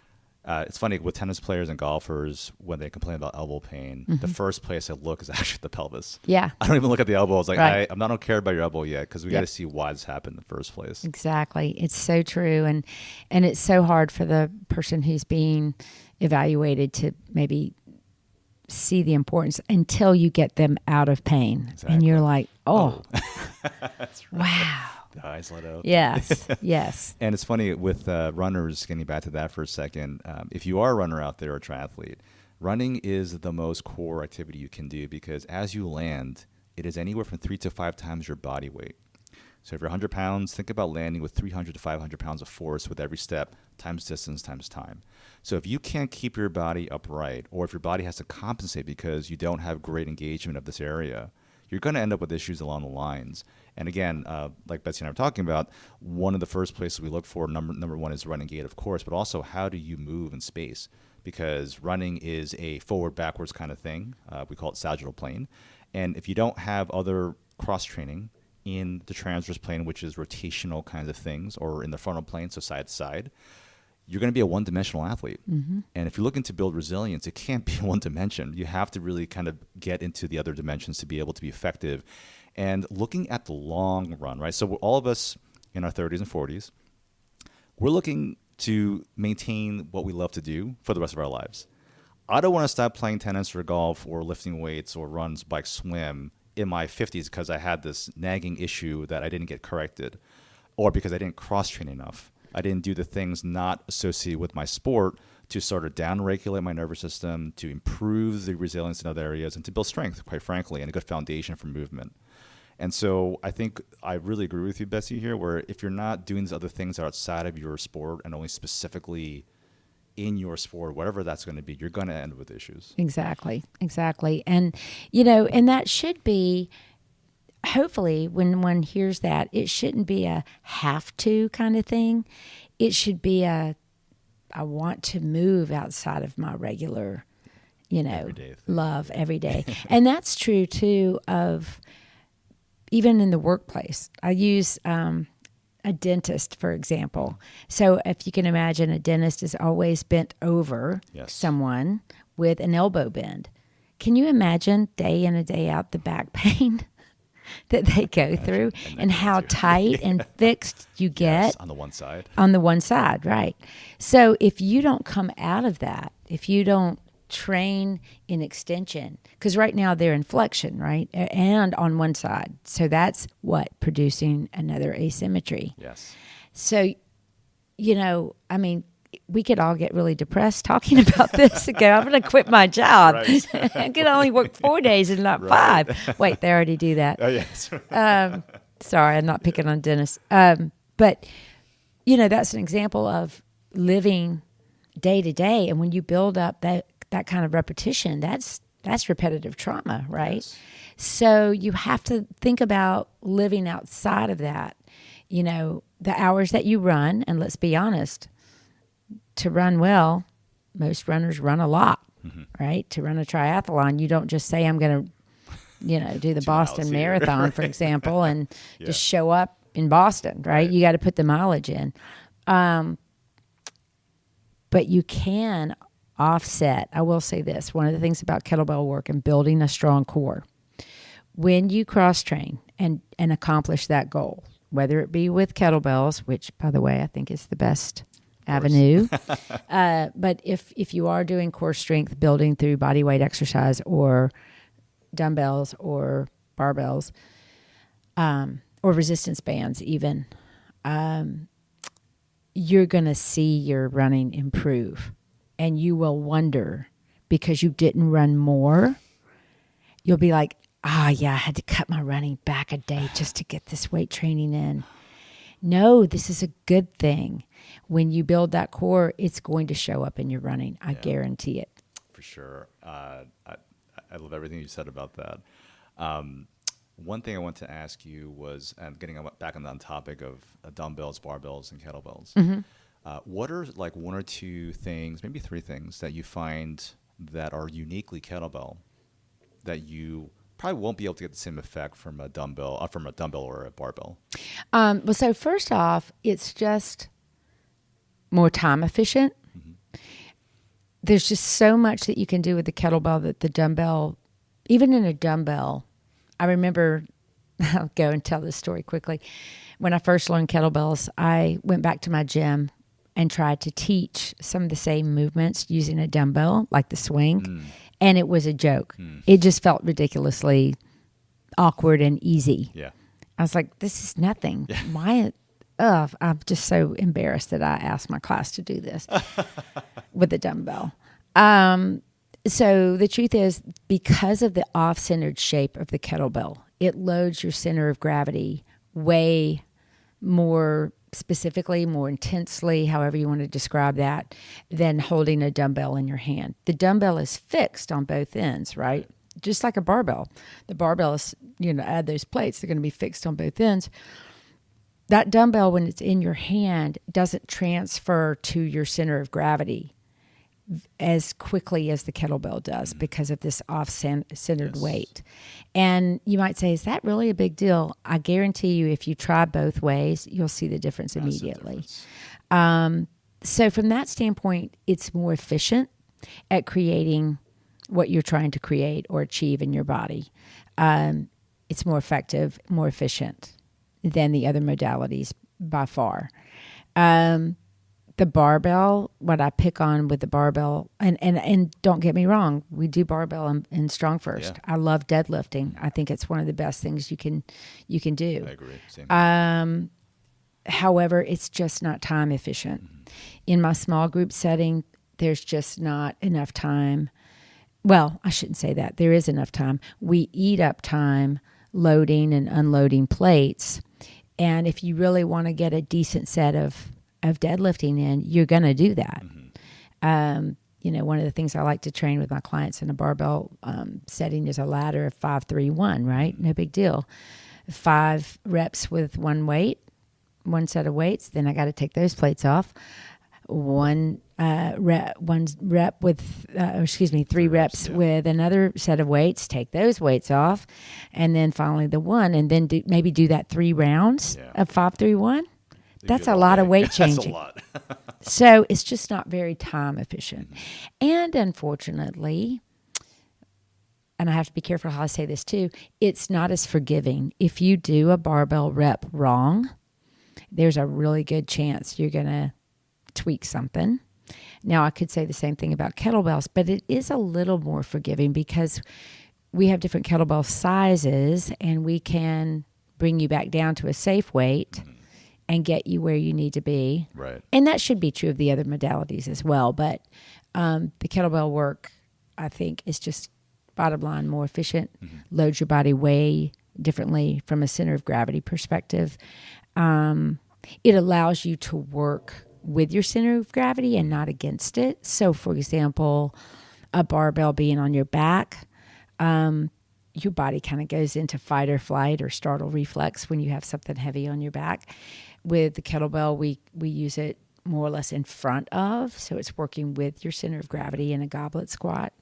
It's funny with tennis players and golfers, when they complain about elbow pain, the first place I look is actually the pelvis. Yeah. I don't even look at the elbow. I was like, right. I don't care about your elbow yet, because we got to see why this happened in the first place. Exactly. It's so true. And it's so hard for the person who's being evaluated to maybe see the importance until you get them out of pain. Exactly. And you're like, oh. That's right. Wow. The eyes let out. Yes, yes. And it's funny with runners, getting back to that for a second, if you are a runner out there or a triathlete, running is the most core activity you can do, because as you land, it is anywhere from 3 to 5 times your body weight. So if you're 100 pounds, think about landing with 300 to 500 pounds of force with every step, times distance, times time. So if you can't keep your body upright, or if your body has to compensate because you don't have great engagement of this area, you're going to end up with issues along the lines. And again, like Betsy and I were talking about, one of the first places we look for, number one, is running gait, of course, but also how do you move in space? Because running is a forward-backwards kind of thing. We call it sagittal plane. And if you don't have other cross-training in the transverse plane, which is rotational kinds of things, or in the frontal plane, so side to side, you're going to be a one-dimensional athlete. Mm-hmm. And if you're looking to build resilience, it can't be one dimension. You have to really kind of get into the other dimensions to be able to be effective. And looking at the long run, right? So all of us in our 30s and 40s, we're looking to maintain what we love to do for the rest of our lives. I don't want to stop playing tennis or golf or lifting weights or runs, bike, swim in my 50s because I had this nagging issue that I didn't get corrected, or because I didn't cross-train enough. I didn't do the things not associated with my sport to sort of down-regulate my nervous system, to improve the resilience in other areas, and to build strength, quite frankly, and a good foundation for movement. And so I think I really agree with you, Betsy, here, where if you're not doing these other things outside of your sport and only specifically in your sport, whatever that's going to be, you're going to end with issues. Exactly. And, and that should be, hopefully, when one hears that, it shouldn't be a have to kind of thing. It should be I want to move outside of my regular, everyday love every day. And that's true, too, of even in the workplace. I use a dentist, for example. So if you can imagine, a dentist is always bent over someone with an elbow bend. Can you imagine day in and day out the back pain that they go through, and how tight and fixed you get? Yes, on the one side. On the one side, right. So if you don't come out of that, if you don't train in extension, because right now they're in flexion, right? And on one side. So that's producing another asymmetry. Yes. So, we could all get really depressed talking about this and go, I'm going to quit my job. Right. I can only work 4 days and not 5. Wait, they already do that. Oh, yes. Sorry, I'm not picking on Dennis. But, that's an example of living day to day. And when you build up that kind of repetition, that's repetitive trauma, right? Yes. So you have to think about living outside of that. The hours that you run, and let's be honest, to run well, most runners run a lot, right? To run a triathlon, you don't just say, I'm going to, do the Boston Marathon, right, for example, and just show up in Boston, right? You got to put the mileage in. But you can offset. I will say this. One of the things about kettlebell work and building a strong core, when you cross-train and accomplish that goal, whether it be with kettlebells, which, by the way, I think is the best avenue. But if you are doing core strength building through body weight exercise or dumbbells or barbells or resistance bands even, you're going to see your running improve. And you will wonder, because you didn't run more, you'll be like, I had to cut my running back a day just to get this weight training in. no, this is a good thing. When you build that core, it's going to show up in your running. I guarantee it. For sure. I love everything you said about that. One thing I want to ask you was, and getting back on the topic of dumbbells, barbells, and kettlebells. What are like one or two things, maybe three things that you find that are uniquely kettlebell that you probably won't be able to get the same effect from a dumbbell or a barbell? Well, so first off, it's just more time efficient. There's just so much that you can do with the kettlebell that the dumbbell, even in a dumbbell, I remember, I'll go and tell this story quickly. When I first learned kettlebells, I went back to my gym and tried to teach some of the same movements using a dumbbell, like the swing, and it was a joke. It just felt ridiculously awkward and easy. Yeah. I was like, this is nothing. Why? I'm just so embarrassed that I asked my class to do this with a dumbbell. So the truth is, because of the off-centered shape of the kettlebell, it loads your center of gravity way more specifically, more intensely, however you want to describe that, than holding a dumbbell in your hand. The dumbbell is fixed on both ends, right? Just like a barbell. The barbell is, add those plates, they're going to be fixed on both ends. That dumbbell, when it's in your hand, doesn't transfer to your center of gravity as quickly as the kettlebell does because of this off-centered weight. And you might say, is that really a big deal? I guarantee you, if you try both ways, you'll see the difference immediately. So from that standpoint, it's more efficient at creating what you're trying to create or achieve in your body. It's more effective, more efficient than the other modalities by far. The barbell, what I pick on with the barbell, and don't get me wrong, we do barbell in StrongFirst. I love deadlifting. I think it's one of the best things you can do. I agree. Same. However, it's just not time efficient. In my small group setting, there's just not enough time. Well, I shouldn't say that. There is enough time. We eat up time loading and unloading plates. And if you really want to get a decent set of deadlifting in, you're going to do that. One of the things I like to train with my clients in a barbell setting is a ladder of 5-3-1, right? No big deal. 5 reps with one set of weights. Then I got to take those plates off. 3 reps with another set of weights, take those weights off. And then finally the one, and then maybe do that 3 rounds of 5-3-1. That's a lot of weight changing. That's a lot. So it's just not very time efficient. And unfortunately, and I have to be careful how I say this too, it's not as forgiving. If you do a barbell rep wrong, there's a really good chance you're going to tweak something. Now, I could say the same thing about kettlebells, but it is a little more forgiving because we have different kettlebell sizes and we can bring you back down to a safe weight and get you where you need to be. Right. And that should be true of the other modalities as well. But the kettlebell work, I think, is just bottom line more efficient, loads your body way differently from a center of gravity perspective. It allows you to work with your center of gravity and not against it. So, for example, a barbell being on your back, your body kind of goes into fight or flight or startle reflex when you have something heavy on your back. With the kettlebell, we use it more or less in front of, so it's working with your center of gravity in a goblet squat.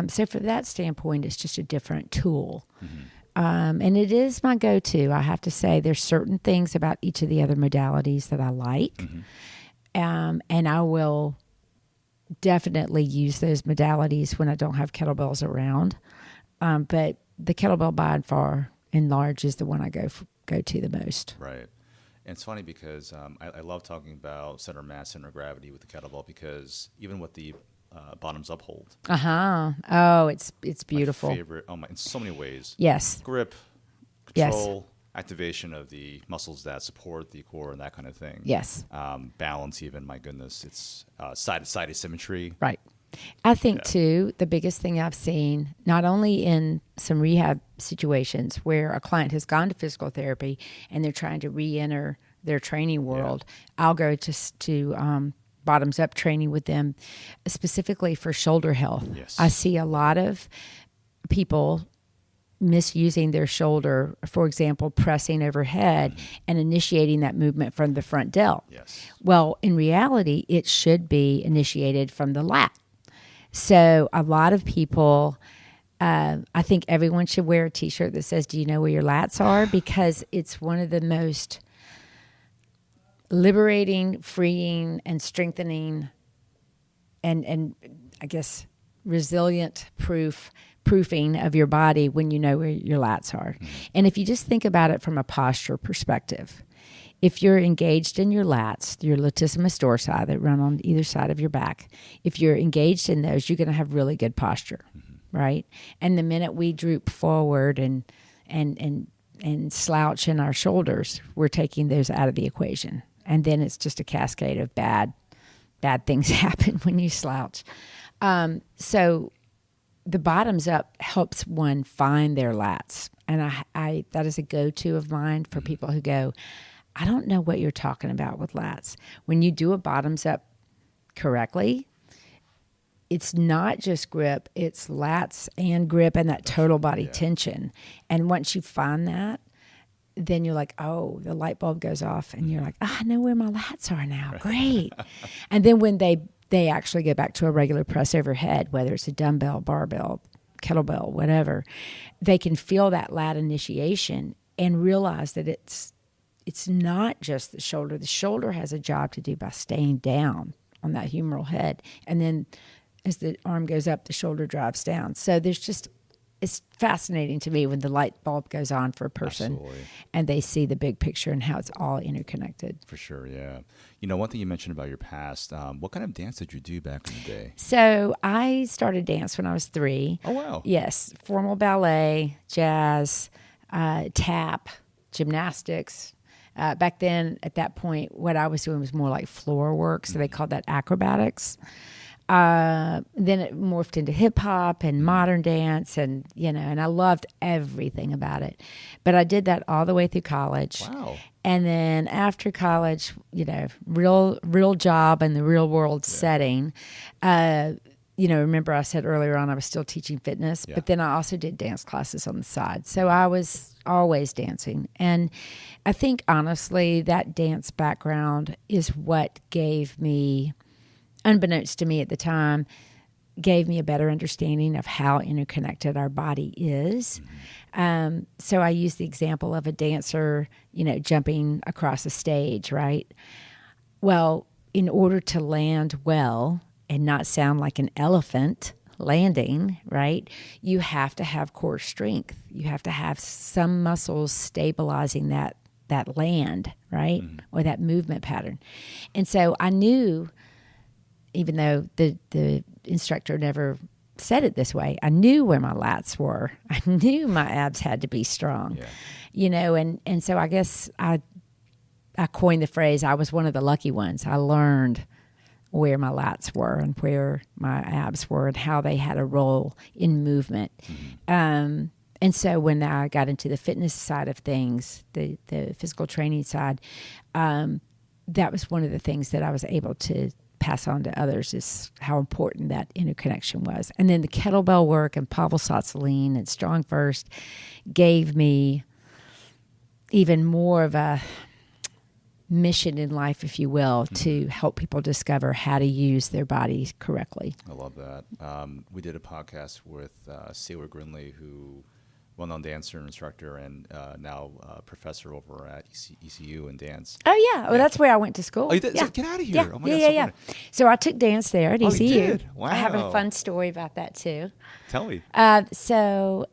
So from that standpoint, it's just a different tool. And it is my go-to. I have to say there's certain things about each of the other modalities that I like. And I will definitely use those modalities when I don't have kettlebells around. But the kettlebell by and far and large is the one I go to the most. Right. And it's funny because I love talking about center mass, center of gravity with the kettlebell because even with the bottoms up hold. Oh, it's beautiful. My favorite. In so many ways. Yes. Grip, control, activation of the muscles that support the core and that kind of thing. Yes. Balance even, my goodness. It's side-to-side asymmetry. Right. I think, too, the biggest thing I've seen, not only in some rehab situations where a client has gone to physical therapy and they're trying to re-enter their training world, I'll go to bottoms up training with them specifically for shoulder health. Yes. I see a lot of people misusing their shoulder, for example, pressing overhead and initiating that movement from the front delt. Yes. Well, in reality, it should be initiated from the lat. So a lot of people, I think everyone should wear a t-shirt that says, "Do you know where your lats are?" Because it's one of the most liberating, freeing, and strengthening and I guess resilient proofing of your body when you know where your lats are. And if you just think about it from a posture perspective, if you're engaged in your lats, your latissimus dorsi that run on either side of your back, if you're engaged in those, you're going to have really good posture, right? And the minute we droop forward and slouch in our shoulders, we're taking those out of the equation. And then it's just a cascade of bad things happen when you slouch. So the bottoms up helps one find their lats. And I that is a go-to of mine for people who go, "I don't know what you're talking about with lats." When you do a bottoms up correctly, it's not just grip, it's lats and grip and that total body tension. And once you find that, then you're like, oh, the light bulb goes off and you're like, oh, I know where my lats are now. Great. And then when they actually go back to a regular press overhead, whether it's a dumbbell, barbell, kettlebell, whatever, they can feel that lat initiation and realize that it's not just the shoulder. The shoulder has a job to do by staying down on that humeral head. And then as the arm goes up, the shoulder drives down. So it's fascinating to me when the light bulb goes on for a person. Absolutely. And they see the big picture and how it's all interconnected. For sure, yeah. One thing you mentioned about your past, what kind of dance did you do back in the day? So I started dance when I was 3. Oh, wow. Yes, formal ballet, jazz, tap, gymnastics. Back then, at that point, what I was doing was more like floor work, so they called that acrobatics. Then it morphed into hip hop and modern dance, and and I loved everything about it. But I did that all the way through college. Wow. And then after college, real job in the real world setting. Remember I said earlier on I was still teaching fitness, but then I also did dance classes on the side. So I was always dancing. And I think honestly that dance background is what gave me, unbeknownst to me at the time, gave me a better understanding of how interconnected our body is. So I use the example of a dancer, jumping across a stage, right? Well, in order to land well and not sound like an elephant landing, right, you have to have core strength. You have to have some muscles stabilizing that land, right, or that movement pattern. And so I knew, even though the instructor never said it this way, I knew where my lats were. I knew my abs had to be strong, and so I guess I coined the phrase, I was one of the lucky ones. I learned where my lats were and where my abs were and how they had a role in movement. And so when I got into the fitness side of things, the physical training side, that was one of the things that I was able to pass on to others, is how important that interconnection was. And then the kettlebell work and Pavel Tsatsouline and StrongFirst gave me even more of a mission in life, if you will, to help people discover how to use their bodies correctly. I love that. We did a podcast with Sailor Grinley, who well-known dancer and instructor, and now professor over at ECU in dance. Oh, yeah. Well, that's where I went to school. Oh, you did? Yeah. So get out of here. Yeah, Oh my God, yeah. So I took dance there at ECU. You did? Wow. I have a fun story about that, too. Tell me. So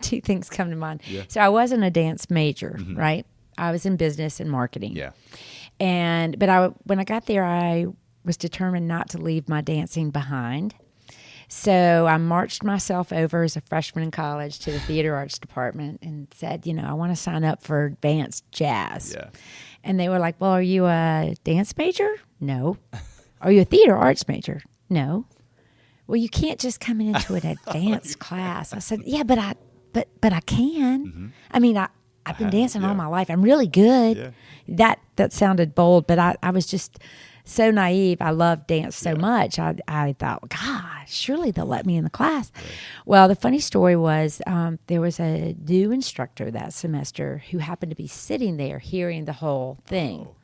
two things come to mind. Yeah. So I wasn't a dance major, right? I was in business and marketing. Yeah. But when I got there, I was determined not to leave my dancing behind. So I marched myself over as a freshman in college to the theater arts department and said, I want to sign up for advanced jazz. Yeah. And they were like, well, are you a dance major? No. Are you a theater arts major? No. Well, you can't just come into an advanced class. I said, yeah, but I can. I mean, I've been dancing all my life. I'm really good. Yeah. That sounded bold, but I was just so naive. I loved dance so much. I thought, God, surely they'll let me in the class. Right. Well, the funny story was there was a new instructor that semester who happened to be sitting there hearing the whole thing. Oh.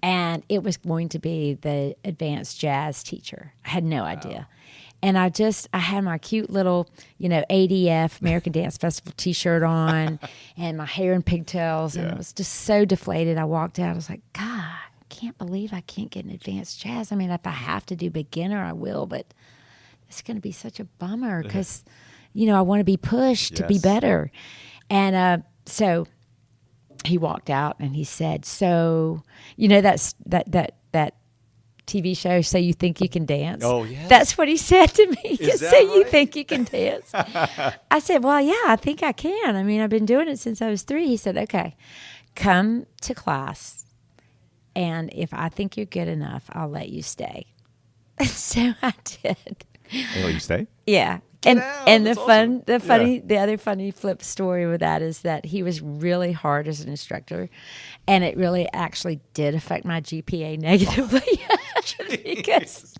And it was going to be the advanced jazz teacher. I had no idea. And I had my cute little, ADF, American Dance Festival t-shirt on and my hair in pigtails. And it was just so deflated. I walked out. I was like, God, I can't believe I can't get an advanced jazz. I mean, if I have to do beginner, I will. But it's going to be such a bummer because, I want to be pushed to be better. And so he walked out and he said, so, that TV show, So You Think You Can Dance? Oh, yeah. That's what he said to me. Is that So right? You think you can dance? I said, well, yeah, I think I can. I mean, I've been doing it since I was 3. He said, okay, come to class, and if I think you're good enough, I'll let you stay. And so I did. They let you stay? Yeah. And the other funny flip story with that is that he was really hard as an instructor, and it really actually did affect my GPA negatively because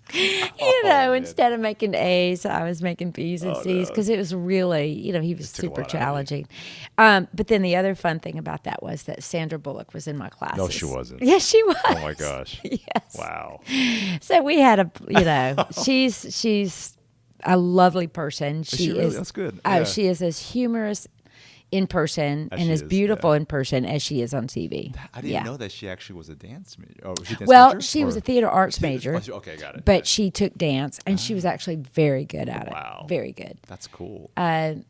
instead of making A's, I was making B's and C's because it was really he was super challenging. But then the other fun thing about that was that Sandra Bullock was in my classes. No, she wasn't. Yes, she was. Oh my gosh. Yes. Wow. So we had she's a lovely person. She is. That's good. Oh, she is as humorous in person and as beautiful in person as she is on TV. I didn't know that she actually was a dance major. Oh, was she a dance major? She was a theater arts major. Okay, got it. But she took dance, and she was actually very good at it. Wow. Very good. That's cool.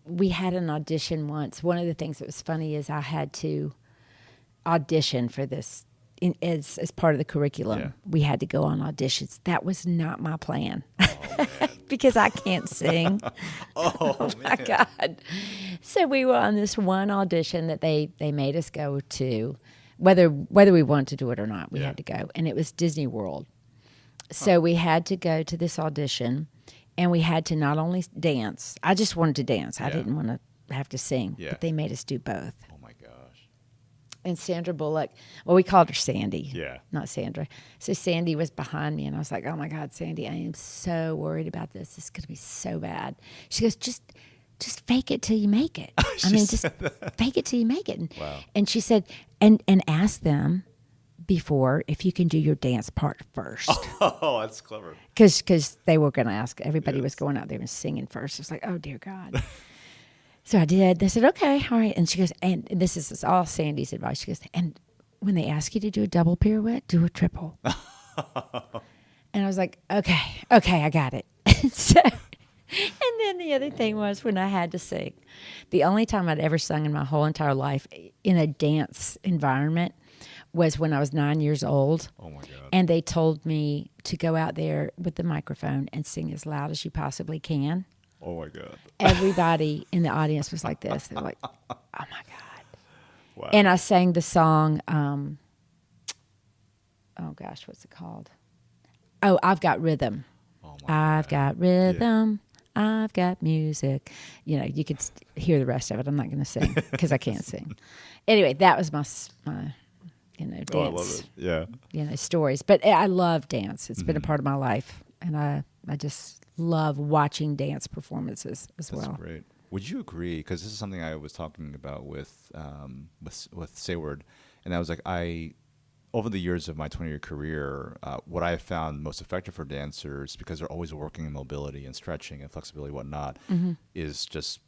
We had an audition once. One of the things that was funny is I had to audition for this. As part of the curriculum, we had to go on auditions. That was not my plan because I can't sing. Oh my God. So we were on this one audition that they made us go to, whether we wanted to do it or not, we had to go. And it was Disney World. So we had to go to this audition, and we had to not only dance. I just wanted to dance. I didn't want to have to sing, but they made us do both. And Sandra Bullock, well, we called her Sandy, not Sandra. So Sandy was behind me, and I was like, oh, my God, Sandy, I am so worried about this. This is going to be so bad. She goes, just fake it till you make it. Just fake it till you make it. And she said, and ask them before if you can do your dance part first. Oh, that's clever. Because they were going to ask. Everybody was going out there and singing first. It's like, oh, dear God. So I did. They said, okay, all right. And she goes, and this is all Sandy's advice. She goes, and when they ask you to do a double pirouette, do a triple. And I was like, okay, I got it. And then the other thing was when I had to sing. The only time I'd ever sung in my whole entire life in a dance environment was when I was 9 years old. Oh, my God. And they told me to go out there with the microphone and sing as loud as you possibly can. Oh, my God. Everybody in the audience was like this. They were like, oh, my God. Wow. And I sang the song, oh, gosh, what's it called? Oh, I've Got Rhythm. Oh my I've got rhythm. Yeah. I've got music. You could hear the rest of it. I'm not going to sing because I can't sing. Anyway, that was my dance. Oh, I love it. Yeah. Stories. But I love dance. It's been a part of my life. And I just love watching dance performances as well. That's great. Would you agree? Because this is something I was talking about with Sayward, and I was like, over the years of my 20-year career, what I found most effective for dancers, because they're always working in mobility and stretching and flexibility and whatnot, is just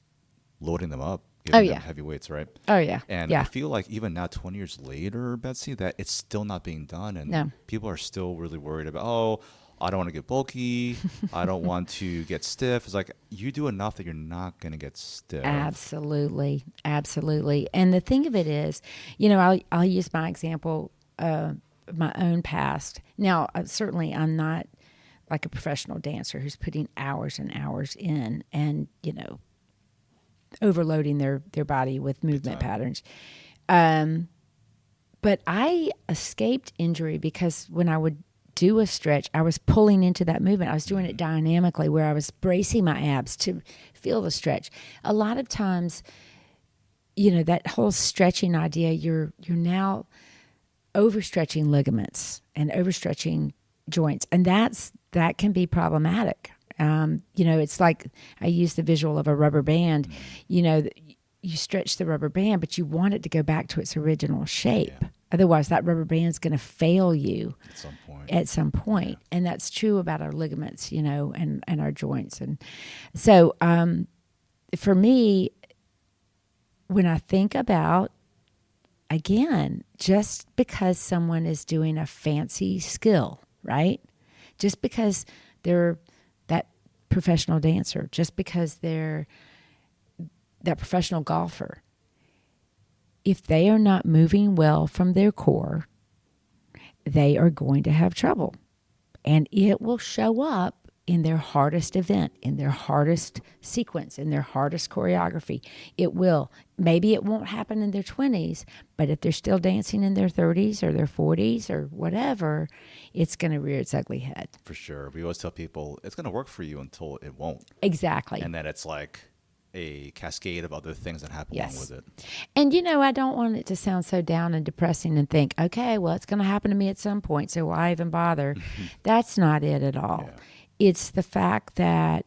loading them up, giving them heavy weights, right? Oh, yeah. And I feel like even now, 20 years later, Betsy, that it's still not being done, and people are still really worried about, I don't want to get bulky. I don't want to get stiff. It's like you do enough that you're not going to get stiff. Absolutely. Absolutely. And the thing of it is, I'll use my example of my own past. Now, certainly I'm not like a professional dancer who's putting hours and hours in and, overloading their body with movement patterns. But I escaped injury because when I would do a stretch, I was pulling into that movement. I was doing it dynamically where I was bracing my abs to feel the stretch. A lot of times, that whole stretching idea, you're now overstretching ligaments and overstretching joints, and that can be problematic. It's like I use the visual of a rubber band. You stretch the rubber band, but you want it to go back to its original shape. Yeah. Otherwise, that rubber band's going to fail you at some point. Yeah. And that's true about our ligaments, and our joints. And so for me, when I think about, again, just because someone is doing a fancy skill, right? Just because they're that professional dancer, just because they're that professional golfer, if they are not moving well from their core, they are going to have trouble. And it will show up in their hardest event, in their hardest sequence, in their hardest choreography. It will. Maybe it won't happen in their 20s, but if they're still dancing in their 30s or their 40s or whatever, it's going to rear its ugly head. For sure. We always tell people it's going to work for you until it won't. Exactly. And then it's like a cascade of other things that happen along with it. And, I don't want it to sound so down and depressing and think, okay, well, it's going to happen to me at some point, so why even bother? That's not it at all. Yeah. It's the fact that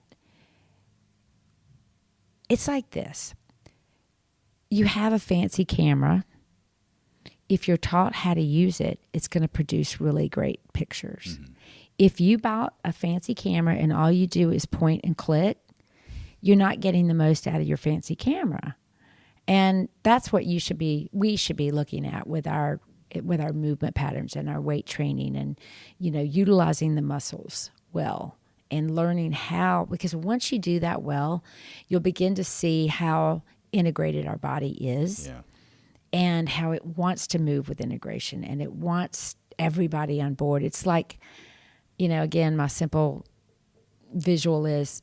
it's like this. You have a fancy camera. If you're taught how to use it, it's going to produce really great pictures. Mm-hmm. If you bought a fancy camera and all you do is point and click, you're not getting the most out of your fancy camera. And that's what we should be looking at with our movement patterns and our weight training and, utilizing the muscles well and learning how, because once you do that well, you'll begin to see how integrated our body is and how it wants to move with integration and it wants everybody on board. It's like, again, my simple visual is,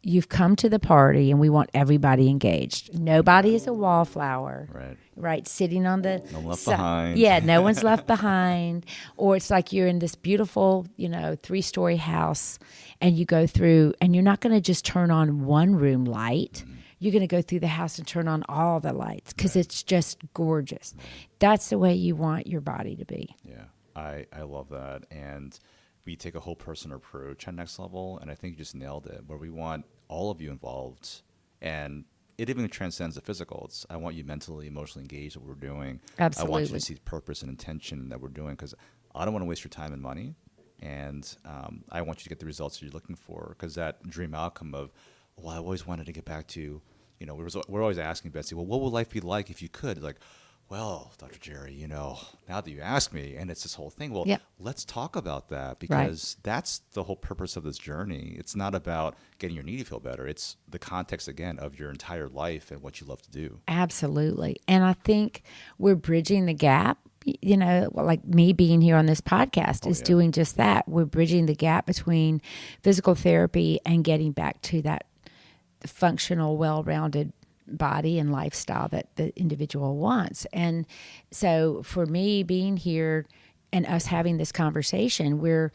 you've come to the party and we want everybody engaged. Nobody is a wallflower, right? Sitting on the no one left behind. Yeah, no one's left behind. Or it's like you're in this beautiful, 3-story house and you go through and you're not going to just turn on one room light. Mm-hmm. You're going to go through the house and turn on all the lights because it's just gorgeous. That's the way you want your body to be. Yeah, I love that. And we take a whole person approach at Next Level, and I think you just nailed it, where we want all of you involved, and it even transcends the physical. I want you mentally, emotionally engaged in what we're doing. Absolutely. I want you to see purpose and intention that we're doing, because I don't want to waste your time and money, and I want you to get the results that you're looking for, because that dream outcome of, I always wanted to get back to, we're always asking Betsy, well, what would life be like if you could? Like, well, Dr. Jerry, now that you ask me, and it's this whole thing, let's talk about that, because that's the whole purpose of this journey. It's not about getting your knee to feel better. It's the context, again, of your entire life and what you love to do. Absolutely. And I think we're bridging the gap. Like me being here on this podcast is doing just that. We're bridging the gap between physical therapy and getting back to that functional, well-rounded body and lifestyle that the individual wants. And so for me being here and us having this conversation, we're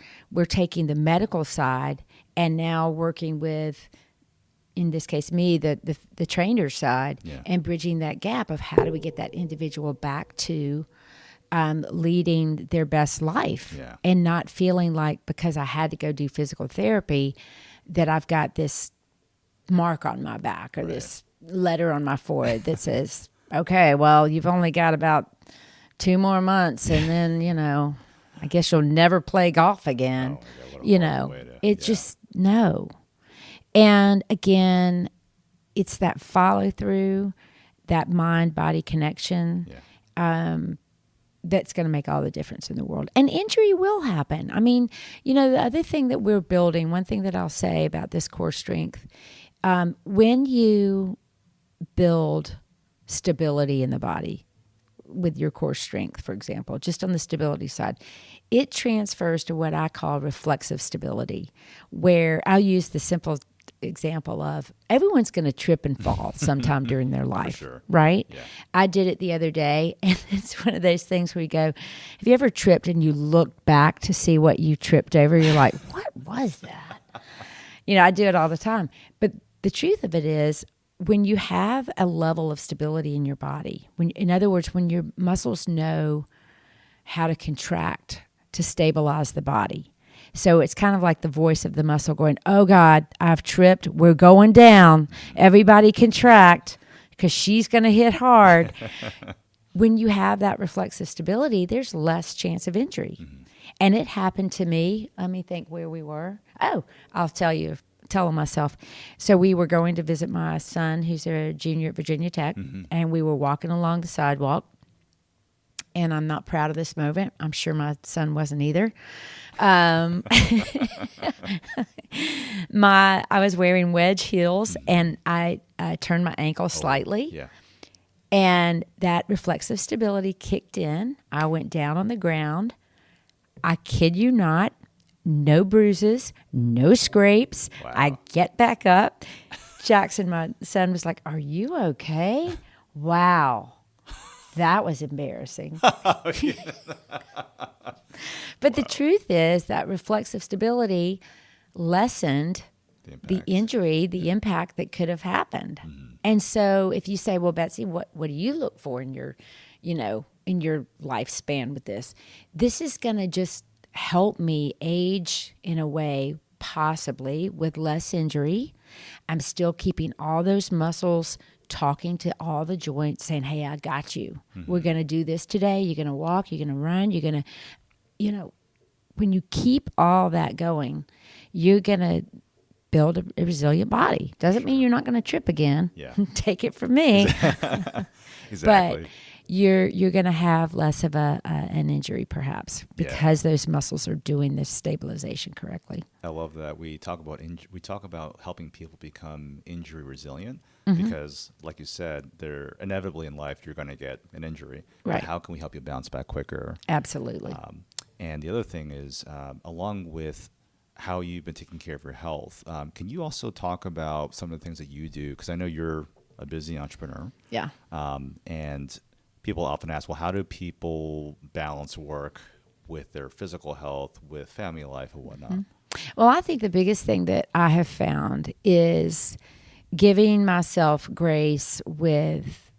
taking the medical side and now working with, in this case, me, the trainer side, and bridging that gap of how do we get that individual back to leading their best life and not feeling like because I had to go do physical therapy that I've got this mark on my back or this letter on my forehead that says, okay, well, you've only got about 2 more months and then, I guess you'll never play golf again. Just no. And again, it's that follow through, that mind-body connection that's going to make all the difference in the world. And injury will happen. I mean, the other thing that we're building, one thing that I'll say about this core strength, when you build stability in the body with your core strength, for example, just on the stability side, it transfers to what I call reflexive stability, where I'll use the simple example of everyone's going to trip and fall sometime during their life, right? Yeah. I did it the other day, and it's one of those things where you go, have you ever tripped and you look back to see what you tripped over? You're like, what was that? I do it all the time. But the truth of it is, when you have a level of stability in your body, in other words, when your muscles know how to contract to stabilize the body. So it's kind of like the voice of the muscle going, oh God, I've tripped. We're going down. Everybody contract because she's going to hit hard. When you have that reflexive stability, there's less chance of injury. Mm-hmm. And it happened to me. Let me think where we were. Oh, I'll tell myself. So we were going to visit my son, who's a junior at Virginia Tech, mm-hmm. and we were walking along the sidewalk. And I'm not proud of this moment. I'm sure my son wasn't either. I was wearing wedge heels, and I turned my ankle slightly. Yeah. And that reflexive stability kicked in. I went down on the ground. I kid you not, no bruises, no scrapes. Wow. I get back up. Jackson, my son, was like, "Are you okay?" Wow. That was embarrassing. But the truth is that reflexive stability lessened the injury, the impact that could have happened. Mm-hmm. And so if you say, well, Betsy, what do you look for in your, in your lifespan with this? This is going to just help me age in a way possibly with less injury. I'm still keeping all those muscles talking to all the joints, saying, hey, I got you. Mm-hmm. We're going to do this today. You're going to walk. You're going to run. You're going to, when you keep all that going, you're going to build a resilient body. Doesn't mean you're not going to trip again. Yeah. Take it from me. Exactly. But you're going to have less of an injury perhaps because those muscles are doing this stabilization correctly. I love that we talk about helping people become injury resilient, mm-hmm. because like you said, they're inevitably in life you're going to get an injury. Right. But how can we help you bounce back quicker? Absolutely. And the other thing is, along with how you've been taking care of your health, can you also talk about some of the things that you do? Because I know you're a busy entrepreneur. Yeah. And people often ask, well, how do people balance work with their physical health, with family life and whatnot? Mm-hmm. Well, I think the biggest thing that I have found is giving myself grace with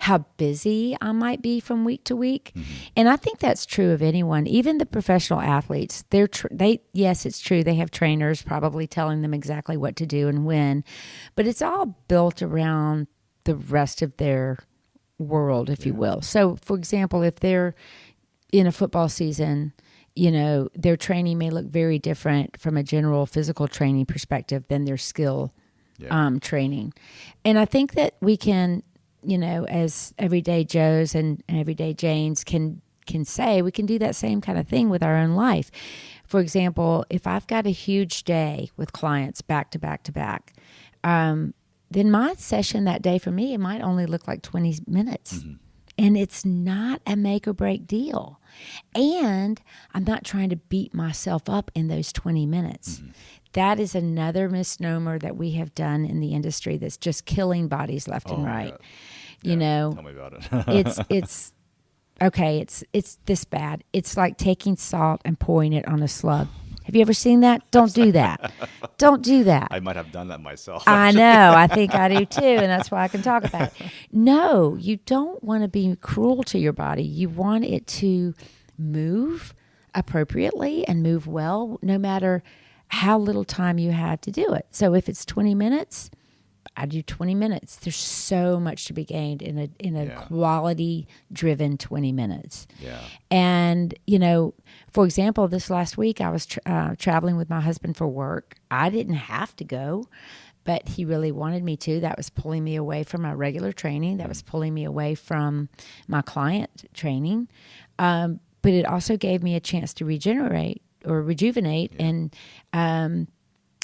how busy I might be from week to week. Mm-hmm. And I think that's true of anyone, even the professional athletes. Yes, it's true. They have trainers probably telling them exactly what to do and when, but it's all built around the rest of their world, if you will. So, for example, if they're in a football season, their training may look very different from a general physical training perspective than their skill training. And I think that we can, as everyday Joes and everyday Janes can say, we can do that same kind of thing with our own life. For example, if I've got a huge day with clients back to back to back, then my session that day for me, it might only look like 20 minutes. Mm-hmm. And it's not a make or break deal. And I'm not trying to beat myself up in those 20 minutes. Mm-hmm. That is another misnomer that we have done in the industry that's just killing bodies left and right. Yeah. Tell me about it. it's okay. It's this bad. It's like taking salt and pouring it on a slug. Have you ever seen that? Don't do that. Don't do that. I might have done that myself. I know. I think I do too, and that's why I can talk about it. No, you don't want to be cruel to your body. You want it to move appropriately and move well, no matter how little time you have to do it. So if it's 20 minutes, I do 20 minutes. There's so much to be gained in a quality-driven 20 minutes. Yeah. And, for example, this last week I was traveling with my husband for work. I didn't have to go, but he really wanted me to. That was pulling me away from my regular training. That was pulling me away from my client training. But it also gave me a chance to rejuvenate and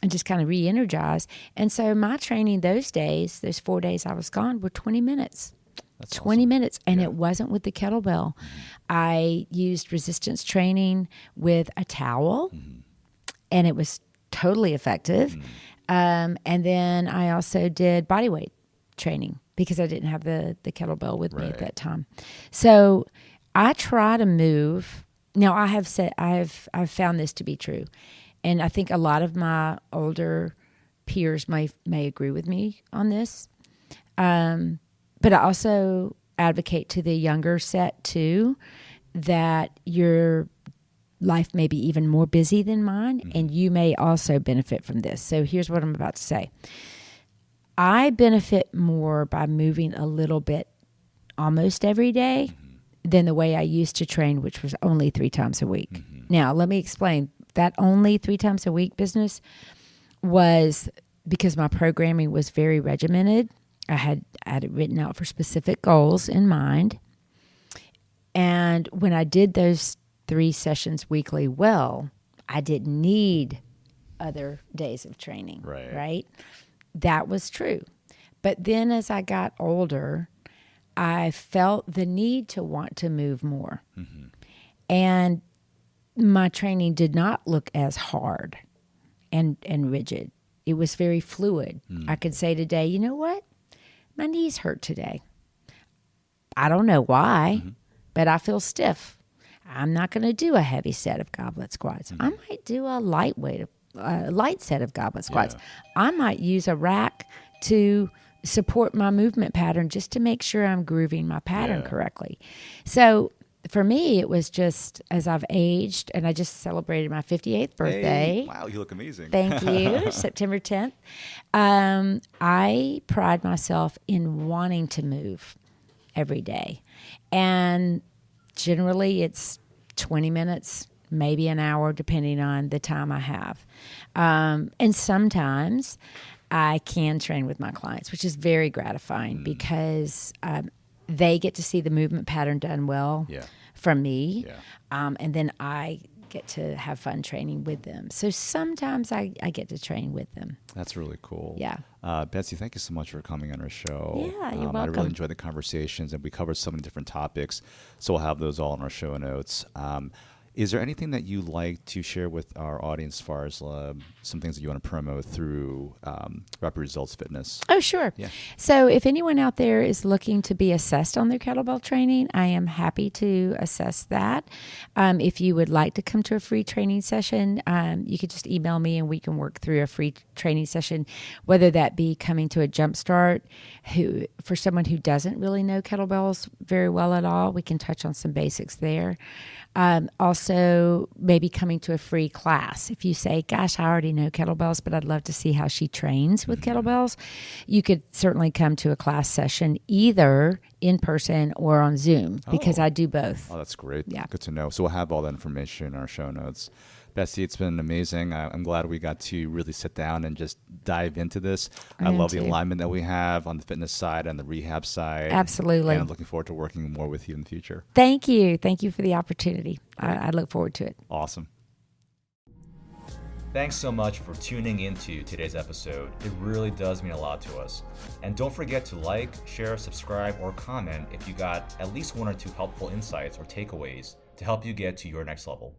just kind of re-energize. And so my training those 4 days I was gone, were 20 minutes. That's 20 awesome. minutes. And it wasn't with the kettlebell. Mm-hmm. I used resistance training with a towel, and it was totally effective. Mm-hmm. And then I also did bodyweight training because I didn't have the kettlebell with me at that time. So I try to move. Now, I've found this to be true. And I think a lot of my older peers may agree with me on this. But I also advocate to the younger set too, that your life may be even more busy than mine, and you may also benefit from this. So here's what I'm about to say. I benefit more by moving a little bit almost every day than the way I used to train, which was only 3 times a week. Now, let me explain. That only 3 times a week business was because my programming was very regimented. I had it written out for specific goals in mind. And when I did those 3 sessions weekly well, I didn't need other days of training, right? That was true. But then as I got older, I felt the need to want to move more. And my training did not look as hard and rigid. It was very fluid. I could say today, you know what? My knees hurt today. I don't know why, but I feel stiff. I'm not going to do a heavy set of goblet squats. I might do a light set of goblet squats. I might use a rack to support my movement pattern just to make sure I'm grooving my pattern correctly. So for me, it was just as I've aged, and I just celebrated my 58th birthday. Hey, wow, you look amazing. Thank you. September 10th. I pride myself in wanting to move every day. And generally it's 20 minutes, maybe an hour, depending on the time I have. And sometimes I can train with my clients, which is very gratifying because they get to see the movement pattern done well from me. And then I get to have fun training with them. So sometimes I get to train with them. That's really cool. Yeah. Betsy, thank you so much for coming on our show. Yeah, you're welcome. I really enjoyed the conversations, and we covered so many different topics. So we'll have those all in our show notes. Is there anything that you'd like to share with our audience as far as some things that you want to promote through Rapid Results Fitness? Oh, sure. Yeah. So if anyone out there is looking to be assessed on their kettlebell training, I am happy to assess that. If you would like to come to a free training session, you could just email me and we can work through a free training session, whether that be coming to a jump start. For someone who doesn't really know kettlebells very well at all, we can touch on some basics there. Also, maybe coming to a free class. If you say, gosh, I already know kettlebells, but I'd love to see how she trains with kettlebells, you could certainly come to a class session either in person or on Zoom because I do both. Oh, that's great. Yeah. Good to know. So we'll have all that information in our show notes. Betsy, it's been amazing. I'm glad we got to really sit down and just dive into this. I love the alignment that we have on the fitness side and the rehab side. Absolutely. And I'm looking forward to working more with you in the future. Thank you. Thank you for the opportunity. I look forward to it. Awesome. Thanks so much for tuning into today's episode. It really does mean a lot to us. And don't forget to like, share, subscribe, or comment if you got at least 1 or 2 helpful insights or takeaways to help you get to your next level.